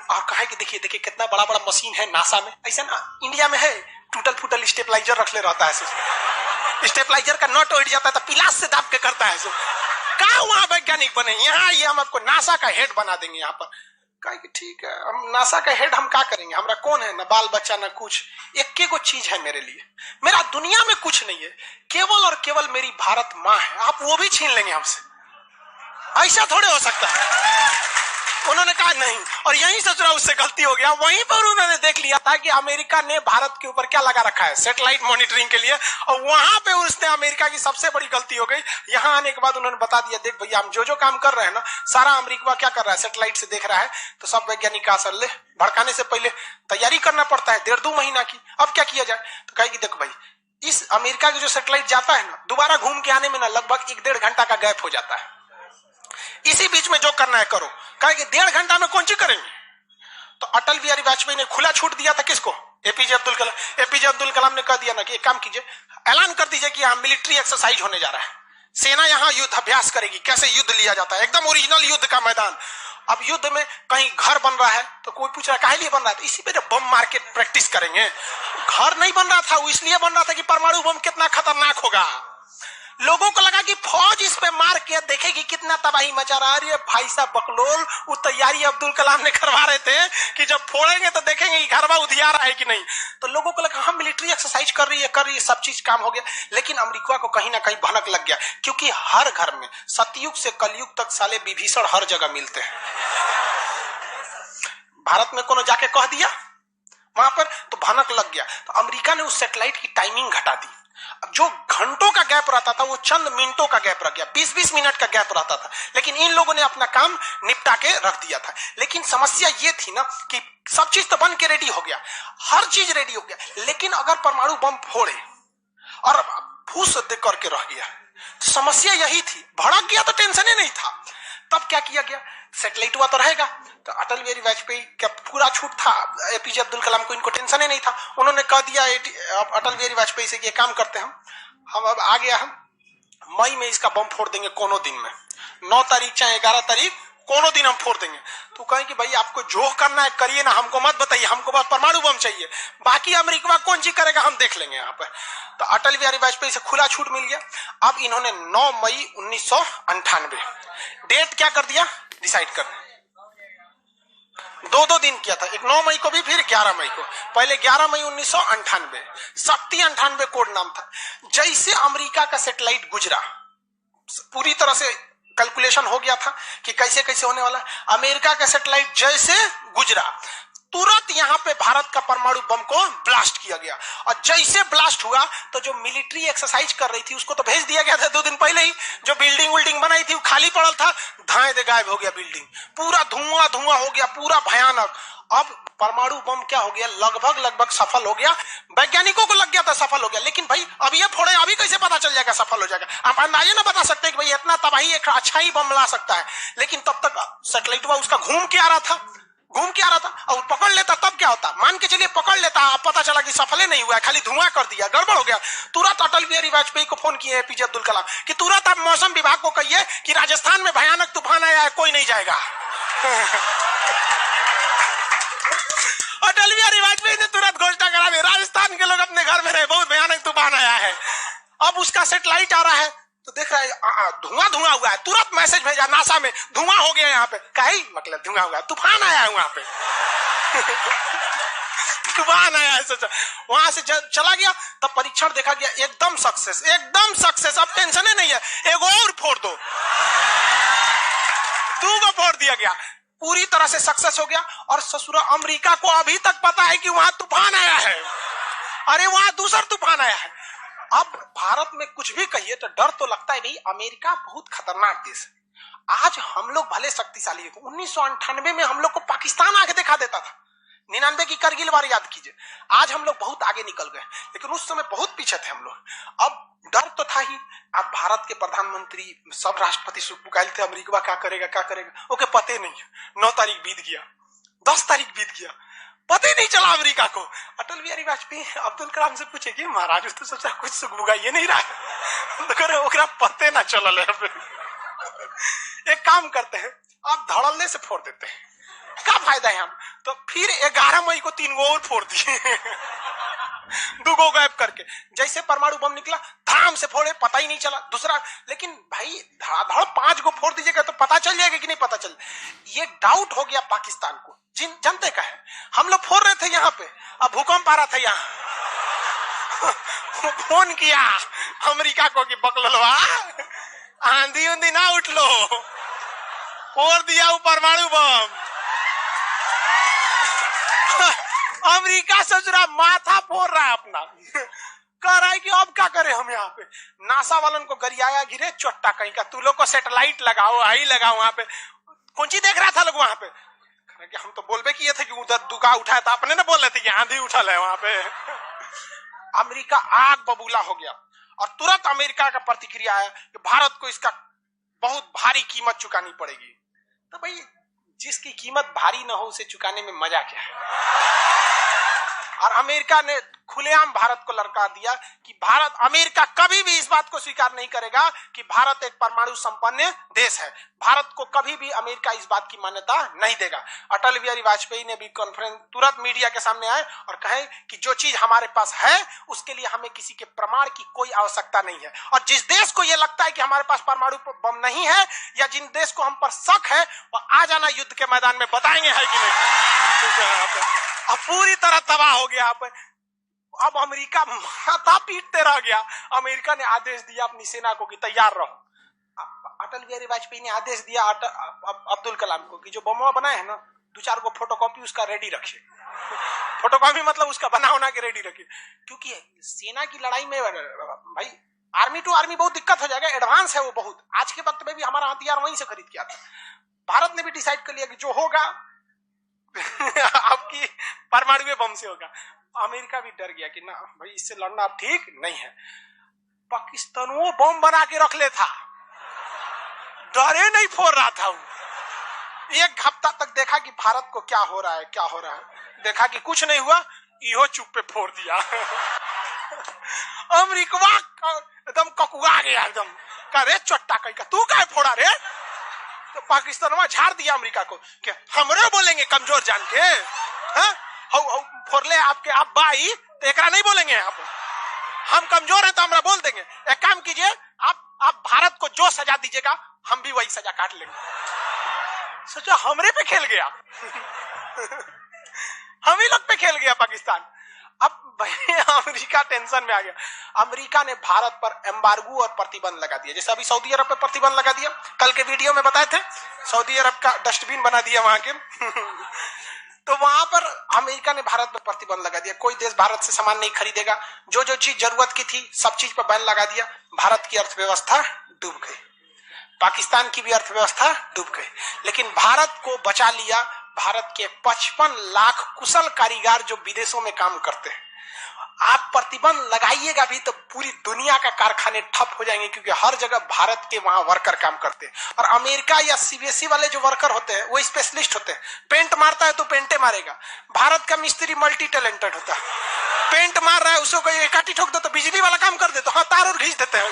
और कहा कि देखिए देखिए कितना बड़ा बड़ा मशीन है नासा में, ऐसा ना इंडिया में है, टूटल फूटल स्टेबलाइजर रख ले रहता है, स्टेबलाइजर का नट उठ जाता है तो पिलास से दाब के करता है। कहा वहां वैज्ञानिक बने, यहाँ ये हम आपको नासा का हेड बना देंगे। यहाँ पर कहा कि ठीक है, हम नासा का हेड हम क्या करेंगे, हमारा कौन है, ना बाल बच्चा ना कुछ, एक को चीज है मेरे लिए, मेरा दुनिया में कुछ नहीं है, केवल और केवल मेरी भारत माँ है, आप वो भी छीन लेंगे हमसे, ऐसा थोड़े हो सकता है। उन्होंने कहा नहीं, और यहीं से थोड़ा उससे गलती हो गया। वहीं पर उन्होंने देख लिया था कि अमेरिका ने भारत के ऊपर क्या लगा रखा है, सैटेलाइट मॉनिटरिंग के लिए, और वहां पे उसने अमेरिका की सबसे बड़ी गलती हो गई। यहां आने के बाद उन्होंने बता दिया, देख भैया हम जो काम कर रहे हैं ना, सारा अमेरिका क्या कर रहा है, सैटेलाइट से देख रहा है। तो सब वैज्ञानिक का असर ले, भड़काने से पहले तैयारी करना पड़ता है 1.5-2 महीना की। अब क्या किया जाए, तो कहे कि देखो भाई, इस अमेरिका के जो सैटेलाइट जाता है ना, दोबारा घूम के आने में ना लगभग 1-1.5 घंटा का गैप हो जाता है। इसी बीच में जो करना है करो। कहे कि 1.5 घंटा में कौन सी करेंगे। तो अटल बिहारी वाजपेयी ने खुला छूट दिया था किसको, एपीजे अब्दुल कलाम। एपीजे अब्दुल कलाम ने कह दिया ना कि एक काम कीजिए, ऐलान कर दीजिए कि यहाँ मिलिट्री एक्सरसाइज होने जा रहा है, सेना यहाँ युद्ध अभ्यास करेगी, कैसे युद्ध लिया जाता है, एकदम ओरिजिनल युद्ध का मैदान। अब युद्ध में कहीं घर बन रहा है तो कोई पूछ रहा है काहे लिए बन रहा है, तो इसी पे बम मार के प्रैक्टिस करेंगे। घर नहीं बन रहा था, वो इसलिए बन रहा था कि परमाणु बम कितना खतरनाक होगा। लोगों को लगा कि फौज इस पे मार के देखेगी कितना तबाही मचा रहा है। अरे भाई साहब बकलोल, वो तैयारी अब्दुल कलाम ने करवा रहे थे कि जब फोड़ेंगे तो देखेंगे कि घरवा उधिया रहा है कि नहीं। तो लोगों को लगा हम मिलिट्री एक्सरसाइज कर रही है, सब चीज काम हो गया। लेकिन अमेरिका को कहीं ना कहीं भनक लग गया, क्योंकि हर घर में सतयुग से कलयुग तक साले विभीषण हर जगह मिलते हैं। भारत में कोनो जाके कह दिया वहां पर, तो भनक लग गया। तो अमेरिका ने उस सैटेलाइट की टाइमिंग घटा दी। जो घंटों का गैप रहता था वो चंद मिनटों का गैप रह गया, 20-20 मिनट का गैप रहता था। लेकिन इन लोगों ने अपना काम निपटा के रख दिया था। लेकिन समस्या ये थी ना कि सब चीज तो बन के रेडी हो गया, हर चीज रेडी हो गया, लेकिन अगर परमाणु बम फोड़े और फूस दे करके रह गया, तो समस्या यही थी। भड़क गया तो टेंशन ही नहीं था। तब क्या किया गया, सैटेलाइट हुआ तो रहेगा। तो अटल बिहारी वाजपेयी का पूरा छूट था, एपीजे अब्दुल कलाम को इनको टेंशन ही नहीं था। उन्होंने कह दिया अटल बिहारी वाजपेयी से कि काम करते हैं हम अब आ गया, हम मई में इसका बम फोड़ देंगे कोनो दिन में, 9 तारीख चाहे 11 तारीख कोनो दिन हम फोड़ देंगे। तो कहें कि भाई आपको जो करना है करिए ना, हमको मत बताइए, हमको बस परमाणु बम चाहिए, बाकी अमेरिका कौन सी करेगा हम देख लेंगे यहाँ पे। तो अटल बिहारी वाजपेयी से खुला छूट मिल गया। अब इन्होंने 9 मई 1998 डेट क्या कर दिया, डिसाइड कर 2 दिन किया था, एक 9 मई को भी, फिर 11 मई को। पहले 11 मई 1998 शक्ति 98 कोड नाम था। जैसे अमेरिका का सैटेलाइट गुजरा, पूरी तरह से कैलकुलेशन हो गया था कि कैसे कैसे होने वाला। अमेरिका का सैटेलाइट जैसे गुजरा, तुरंत यहाँ पे भारत का परमाणु बम को ब्लास्ट किया गया। और जैसे ब्लास्ट हुआ तो जो मिलिट्री एक्सरसाइज कर रही थी उसको तो भेज दिया गया था 2 दिन पहले ही। जो बिल्डिंग बनाई थी वो खाली पड़ल था, धाए दे गायब हो गया बिल्डिंग, पूरा धुआं धुआं हो गया, पूरा भयानक। अब परमाणु बम क्या हो गया, लगभग सफल हो गया। वैज्ञानिकों को लग गया था सफल हो गया, लेकिन भाई अब ये फोड़े, अभी कैसे पता चल जाएगा सफल हो जाएगा। आप अंदाजा ना बता सकते कि भाई इतना तबाही एक अच्छा ही बम ला सकता है। लेकिन तब तक सैटेलाइट उसका घूम के आ रहा था, और पकड़ लेता तब क्या होता, मान के चलिए पकड़ लेता, अब पता चला कि सफल नहीं हुआ, खाली धुआं कर दिया, गड़बड़ हो गया। तुरंत अटल बिहारी वाजपेयी को फोन किए एपीजे अब्दुल कलाम कि तुरंत आप मौसम विभाग को कहिए कि राजस्थान में भयानक तूफान आया है, कोई नहीं जाएगा। अटल बिहारी वाजपेयी ने तुरंत घोषणा करा दी, राजस्थान के लोग अपने घर में रहे, बहुत भयानक तूफान आया है। अब उसका सैटेलाइट आ रहा है तो देख रहा है धुआं हुआ है, तुरंत मैसेज भेजा नासा में, धुआं हो गया यहाँ पे। कहीं मतलब धुआं हुआ, तूफान आया है वहां पे। तूफान आया है, सोचा। वहां से चला गया, तब परीक्षण देखा गया, एकदम सक्सेस। अब टेंशन ही नहीं है, एक और फोड़ दो, 2 को फोड़ दिया गया, पूरी तरह से सक्सेस हो गया। और ससुरा अमेरिका को अभी तक पता है कि वहां तूफान आया है, अरे वहां दूसरा तूफान आया है। अब भारत में कुछ भी कहिए तो डर तो लगता है, भाई अमेरिका बहुत खतरनाक देश है। आज हम लोग भले शक्तिशाली है, 1998 में हम लोग को पाकिस्तान आगे दिखा देता था, 99 की करगिल वार याद कीजिए। आज हम लोग बहुत आगे निकल गए, लेकिन उस समय बहुत पीछे थे हम लोग। अब डर तो था ही। अब भारत के प्रधानमंत्री सब राष्ट्रपति सुखपुकाइल थे, अमेरिका क्या करेगा, ओके पते नहीं। 9 तारीख बीत गया, 10 तारीख बीत गया, पता ही नहीं चला अमेरिका को। अटल बिहारी वाजपेयी अब्दुल कलाम से पूछे कि महाराज तो सोचा कुछ सुख बुगाइए नहीं रहा, ओकरा पते ना चलल है। एक काम करते हैं, आप धड़ल्ले से फोड़ देते हैं, क्या फायदा है हम। तो फिर 11 मई को 3 गो और फोड़ दिए, 2 गो गायब करके। जैसे परमाणु बम निकला धाम से फोड़े, पता ही नहीं चला दूसरा। लेकिन भाई धड़ाधड़ 5 गो फोड़ दीजिएगा तो पता चल जाएगा कि नहीं पता चल। ये डाउट हो गया पाकिस्तान को, जनते का है। हम लोग फोड़ रहे थे यहाँ पे, अब भूकंप आ रहा था यहाँ। फोन किया अमेरिका को कि बकलवा आंधी उंधी ना उठ लो, फोड़ दिया वो परमाणु बम। अमेरिका सोच रहा माथा फोड़ रहा है अपना, कह रहा है कि अब क्या करें हम यहाँ पे। नासा वालन को गरियाया गिरे चोट्टा कहीं का, तू लोग को सैटेलाइट लगाओ, आई लगाओ वहां पे। कौन सी देख रहा था लोग वहां पे? कि हम तो बोलबे किए थे कि उधर दुका उठाया था, अपने ना बोल रहे थे कि आंधी उठल है वहां पे। अमेरिका आग बबूला हो गया और तुरंत अमेरिका का प्रतिक्रिया है कि भारत को इसका बहुत भारी कीमत चुकानी पड़ेगी। तो भाई जिसकी कीमत भारी ना हो उसे चुकाने में मजा क्या है। और अमेरिका ने खुलेआम भारत को ललकार दिया कि अमेरिका कभी भी इस बात को स्वीकार नहीं करेगा कि भारत एक परमाणु संपन्न देश है। भारत को कभी भी अमेरिका इस बात की मान्यता नहीं देगा। अटल बिहारी वाजपेयी ने भी कॉन्फ्रेंस तुरंत मीडिया के सामने आए और कहे कि जो चीज हमारे पास है उसके लिए हमें किसी के प्रमाण की कोई आवश्यकता नहीं है। और जिस देश को यह लगता है कि हमारे पास परमाणु बम नहीं है या जिन देश को हम पर शक है वह आ जाना युद्ध के मैदान में, बताएंगे है कि नहीं। अब पूरी तरह तबाह हो गया। अब अमेरिका माथा पीटते रह गया। अमेरिका ने आदेश दिया अपनी सेना को कि तैयार रहो। अटल बिहारी वाजपेयी ने आदेश दिया अब्दुल कलाम को कि जो बम बनाए है ना, 2-4 को फोटोकॉपी उसका रेडी रखिए। फोटोकॉपी मतलब उसका बना होना के रेडी रखिए, क्योंकि सेना की लड़ाई में भाई आर्मी टू आर्मी बहुत दिक्कत हो जाएगा। एडवांस है वो बहुत। आज के वक्त में भी हमारा हथियार वहीं से खरीद के आता है। भारत ने भी डिसाइड कर लिया कि जो होगा आपकी परमाणु बम से होगा। अमेरिका भी डर गया कि ना भाई इससे लड़ना अब ठीक नहीं है। पाकिस्तान वो बम बना के रख ले था, डरे नहीं फोड़ रहा था वो। 1 हफ्ता तक देखा कि भारत को क्या हो रहा है, क्या हो रहा है। देखा कि कुछ नहीं हुआ, इहो चुप पे फोड़ दिया। अमेरिका एकदम ककुआ गया, एकदम कह रे चट्टा कहीं का तू क्या फोड़ा रे। तो पाकिस्तान वहां झाड़ दिया अमेरिका को कि हमरे बोलेंगे कमजोर जान के, फोड़ले आपके आप बाई तो एकरा नहीं बोलेंगे आप। हम कमजोर हैं तो हमरा बोल देंगे। एक काम कीजिए, आप भारत को जो सजा दीजिएगा हम भी वही सजा काट लेंगे। सोचो हमरे पे खेल गया। हम ही लोग पे खेल गया पाकिस्तान। अब अमेरिका टेंशन में आ गया। अमेरिका ने भारत पर एम्बार्गो और प्रतिबंध लगा दिया। जैसे अभी सऊदी अरब पे प्रतिबंध लगा दिया, कल के वीडियो में बताए थे, सऊदी अरब का डस्टबिन बना दिया वहां के। तो वहां पर अमेरिका ने भारत पर प्रतिबंध लगा दिया। कोई देश भारत से सामान नहीं खरीदेगा। जो जो चीज जरूरत की थी सब चीज पर बैन लगा दिया। भारत की अर्थव्यवस्था डूब गई, पाकिस्तान की भी अर्थव्यवस्था डूब गई, लेकिन भारत को बचा लिया भारत के 55 लाख कुशल कारीगर जो विदेशों में काम करते हैं। आप प्रतिबंध लगाइएगा भी तो पूरी दुनिया का कारखाने ठप हो जाएंगे, क्योंकि हर जगह भारत के वहां वर्कर काम करते हैं। और अमेरिका या सीबीएसई वाले जो वर्कर होते हैं वो स्पेशलिस्ट होते हैं। पेंट मारता है तो पेंटे मारेगा। भारत का मिस्त्री मल्टी टैलेंटेड होता है। पेंट मार रहा है उसको कोई एक काटी ठोक दो तो बिजली वाला काम कर दे, तो हाँ तार और घींच देते हैं।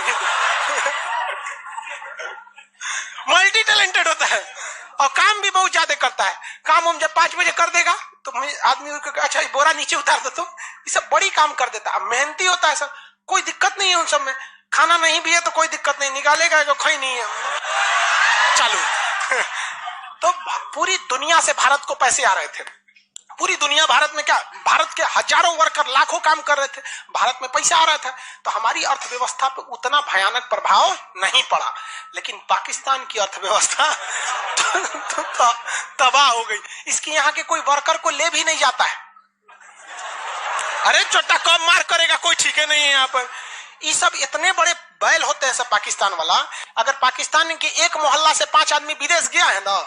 मल्टी टैलेंटेड होता है और काम भी बहुत ज्यादा करता है। काम हम जब 5 बजे कर देगा तो आदमी अच्छा बोरा नीचे उतार दो, तो ये सब बड़ी काम कर देता है। मेहनती होता है सब, कोई दिक्कत नहीं है उन सब में। खाना नहीं भी है तो कोई दिक्कत नहीं, निकालेगा जो खाई नहीं है चालू। तो पूरी दुनिया से भारत को पैसे आ रहे थे। पूरी दुनिया भारत में क्या, भारत के हजारों वर्कर लाखों काम कर रहे थे, भारत में पैसा आ रहा था। तो हमारी अर्थव्यवस्था पे उतना भयानक प्रभाव नहीं पड़ा, लेकिन पाकिस्तान की अर्थव्यवस्था तो तबाह हो गई। इसके यहाँ के कोई वर्कर को ले भी नहीं जाता है। अरे चोटा कम मार करेगा कोई ठीक है नहीं है यहाँ पर। ये सब इतने बड़े बैल होते हैं सब पाकिस्तान वाला। अगर पाकिस्तान के एक मोहल्ला से 5 आदमी विदेश गया है ना,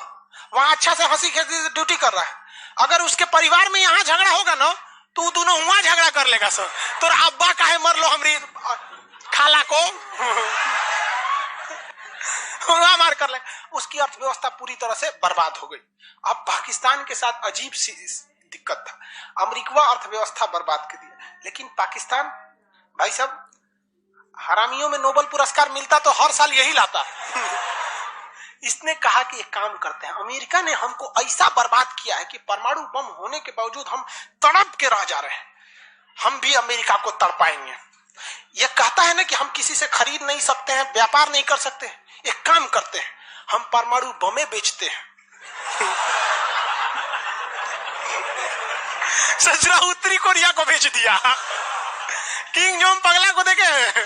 वहां अच्छा से हंसी खेसी से ड्यूटी कर रहा है, अगर उसके परिवार में यहाँ झगड़ा होगा ना तो दोनों वहां झगड़ा कर लेगा सर। तो अब्बा काहे मर लो हमारी खाला को वहां मार कर ले। उसकी अर्थव्यवस्था पूरी तरह से बर्बाद हो गई। अब पाकिस्तान के साथ अजीब सी दिक्कत था। अमेरिका अर्थव्यवस्था बर्बाद कर दिया, लेकिन पाकिस्तान भाई साहब हरामियों में नोबेल पुरस्कार मिलता तो हर साल यही लाता। इसने कहा कि एक काम करते हैं, अमेरिका ने हमको ऐसा बर्बाद किया है कि परमाणु बम होने के बावजूद हम तड़प के रह जा रहे हैं, हम भी अमेरिका को तड़पाएंगे। ये कहता है ना कि हम किसी से खरीद नहीं सकते हैं, व्यापार नहीं कर सकते हैं। एक काम करते हैं, हम परमाणु बमें बेचते हैं। सचरा उत्तरी कोरिया को बेच दिया। किंग जोंग पगला को देखे,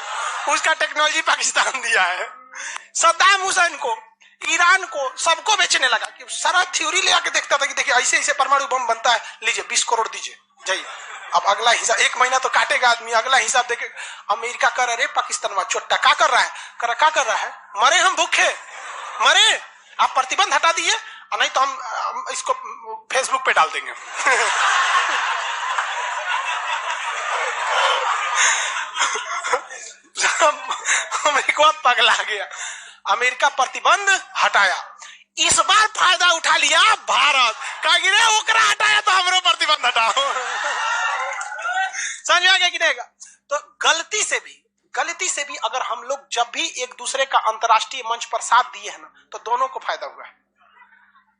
उसका टेक्नोलॉजी पाकिस्तान दिया है। सद्दाम हुसैन को ईरान को सबको बेचने लगा कि सारा थ्योरी ले आके देखता था कि देखिए ऐसे ऐसे परमाणु बम बनता है, लीजिए 20 करोड़ दीजिए जाइए। अब अगला हिसाब 1 महीना तो काटेगा आदमी, अगला हिसाब देखे। अमेरिका कर रहा है पाकिस्तान में चोट्टा क्या कर रहा है, क्या कर रहा है, मरे हम भूखे मरे, आप प्रतिबंध हटा दिए और नहीं तो हम इसको फेसबुक पे डाल देंगे। अमेरिका पगला गया, अमेरिका प्रतिबंध हटाया। इस बार फायदा उठा लिया भारत, कहा ओकरा हटाया तो हमरो प्रतिबंध हटाओ। समझ आ गया कि नहीं? तो गलती से भी अगर हम लोग जब भी एक दूसरे का अंतर्राष्ट्रीय मंच पर साथ दिए हैं ना, तो दोनों को फायदा हुआ है।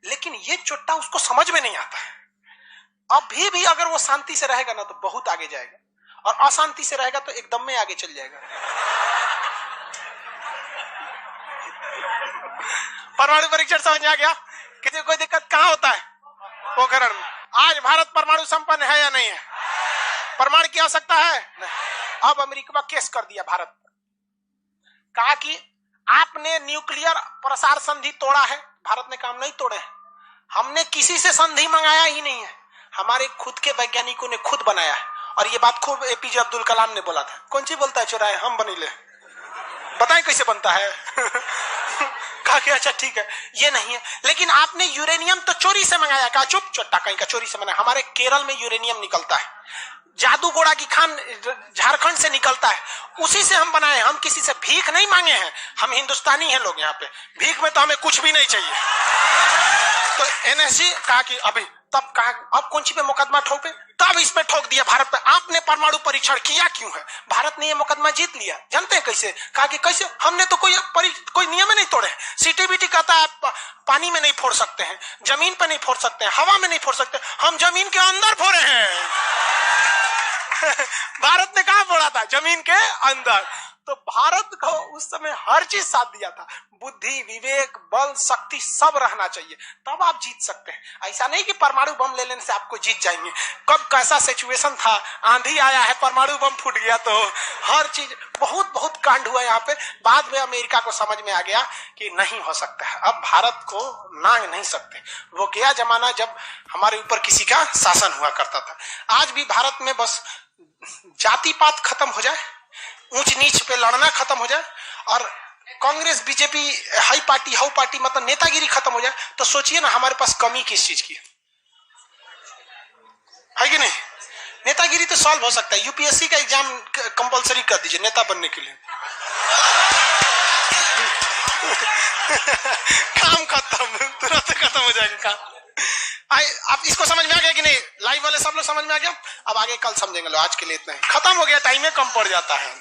लेकिन ये चुट्टा उसको समझ में नहीं आता है। अभी भी अगर वो शांति से रहेगा ना तो बहुत आगे जाएगा, और अशांति से रहेगा तो एकदम में आगे चल जाएगा। परमाणु परीक्षण समझ में आ गया? किसी कोई दिक्कत कहां होता है? पोखरण में। आज भारत परमाणु संपन्न है या नहीं है? परमाणु की आवश्यकता है नहीं। अब अमेरिका केस कर दिया भारत पर, कहा कि आपने न्यूक्लियर प्रसार संधि तोड़ा है। भारत ने काम नहीं तोड़े, हमने किसी से संधि मंगाया ही नहीं है, हमारे खुद के वैज्ञानिकों ने खुद बनाया है। और ये बात खूब एपीजे अब्दुल कलाम ने बोला था। कौन सी बोलता है चोराए हम बनीले, बताएं कैसे बनता है। कहा कि अच्छा ठीक है ये नहीं है, लेकिन आपने यूरेनियम तो चोरी से मंगाया। कहा चुप, चोट्टा कहीं का चोरी से मंगाया। हमारे केरल में यूरेनियम निकलता है, जादूगोड़ा की खान झारखंड से निकलता है, उसी से हम बनाए। हम किसी से भीख नहीं मांगे हैं, हम हिंदुस्तानी हैं लोग यहाँ पे, भीख में तो हमें कुछ भी नहीं चाहिए। तो एनएसजी कहा कि अभी तब कहा अब कौन सी पे मुकदमा ठोके, तब इस पे ठोक दिया भारत पे। आपने परमाणु परीक्षण किया क्यों है? भारत ने ये मुकदमा जीत लिया। जानते हैं कैसे? कहा कि कैसे, हमने तो कोई नियम नहीं तोड़े। सीटीबीटी कहता है पानी में नहीं फोड़ सकते हैं, जमीन पे नहीं फोड़ सकते हैं, हवा में नहीं फोड़ सकते, हम जमीन के अंदर फोड़े हैं। भारत ने कहा फोड़ा था? जमीन के अंदर। तो भारत को उस समय हर चीज साथ दिया था, बुद्धि, विवेक, बल, शक्ति सब रहना चाहिए, तब आप जीत सकते हैं। ऐसा नहीं कि परमाणु बम ले लेने से आपको जीत जाएंगे। कब कैसा सिचुएशन था, आंधी आया है, परमाणु बम फूट गया, तो हर चीज बहुत कांड हुआ यहाँ पे। बाद में अमेरिका को समझ में आ गया कि नहीं हो सकता है, अब भारत को नांग नहीं सकते। वो गया जमाना जब हमारे ऊपर किसी का शासन हुआ करता था। आज भी भारत में बस जाति पात खत्म हो जाए, ऊंच नीच पे लड़ना खत्म हो जाए, और Congress BJP high party how party मतलब नेतागिरी खत्म हो जाए, तो सोचिए ना हमारे पास कमी किस चीज की है कि नहीं? नेतागिरी तो सॉल्व हो सकता है। यूपीएससी का एग्जाम कंपलसरी कर दीजिए नेता बनने के लिए। काम खत्म, तुरंत खत्म हो जाएगा काम। आप इसको समझ में आ गया कि नहीं? लाइव वाले सब लोग समझ में आ गया? अब आगे कल समझेंगे लोग, आज के लिए इतना ही, खत्म हो गया, टाइम में कम पड़ जाता है।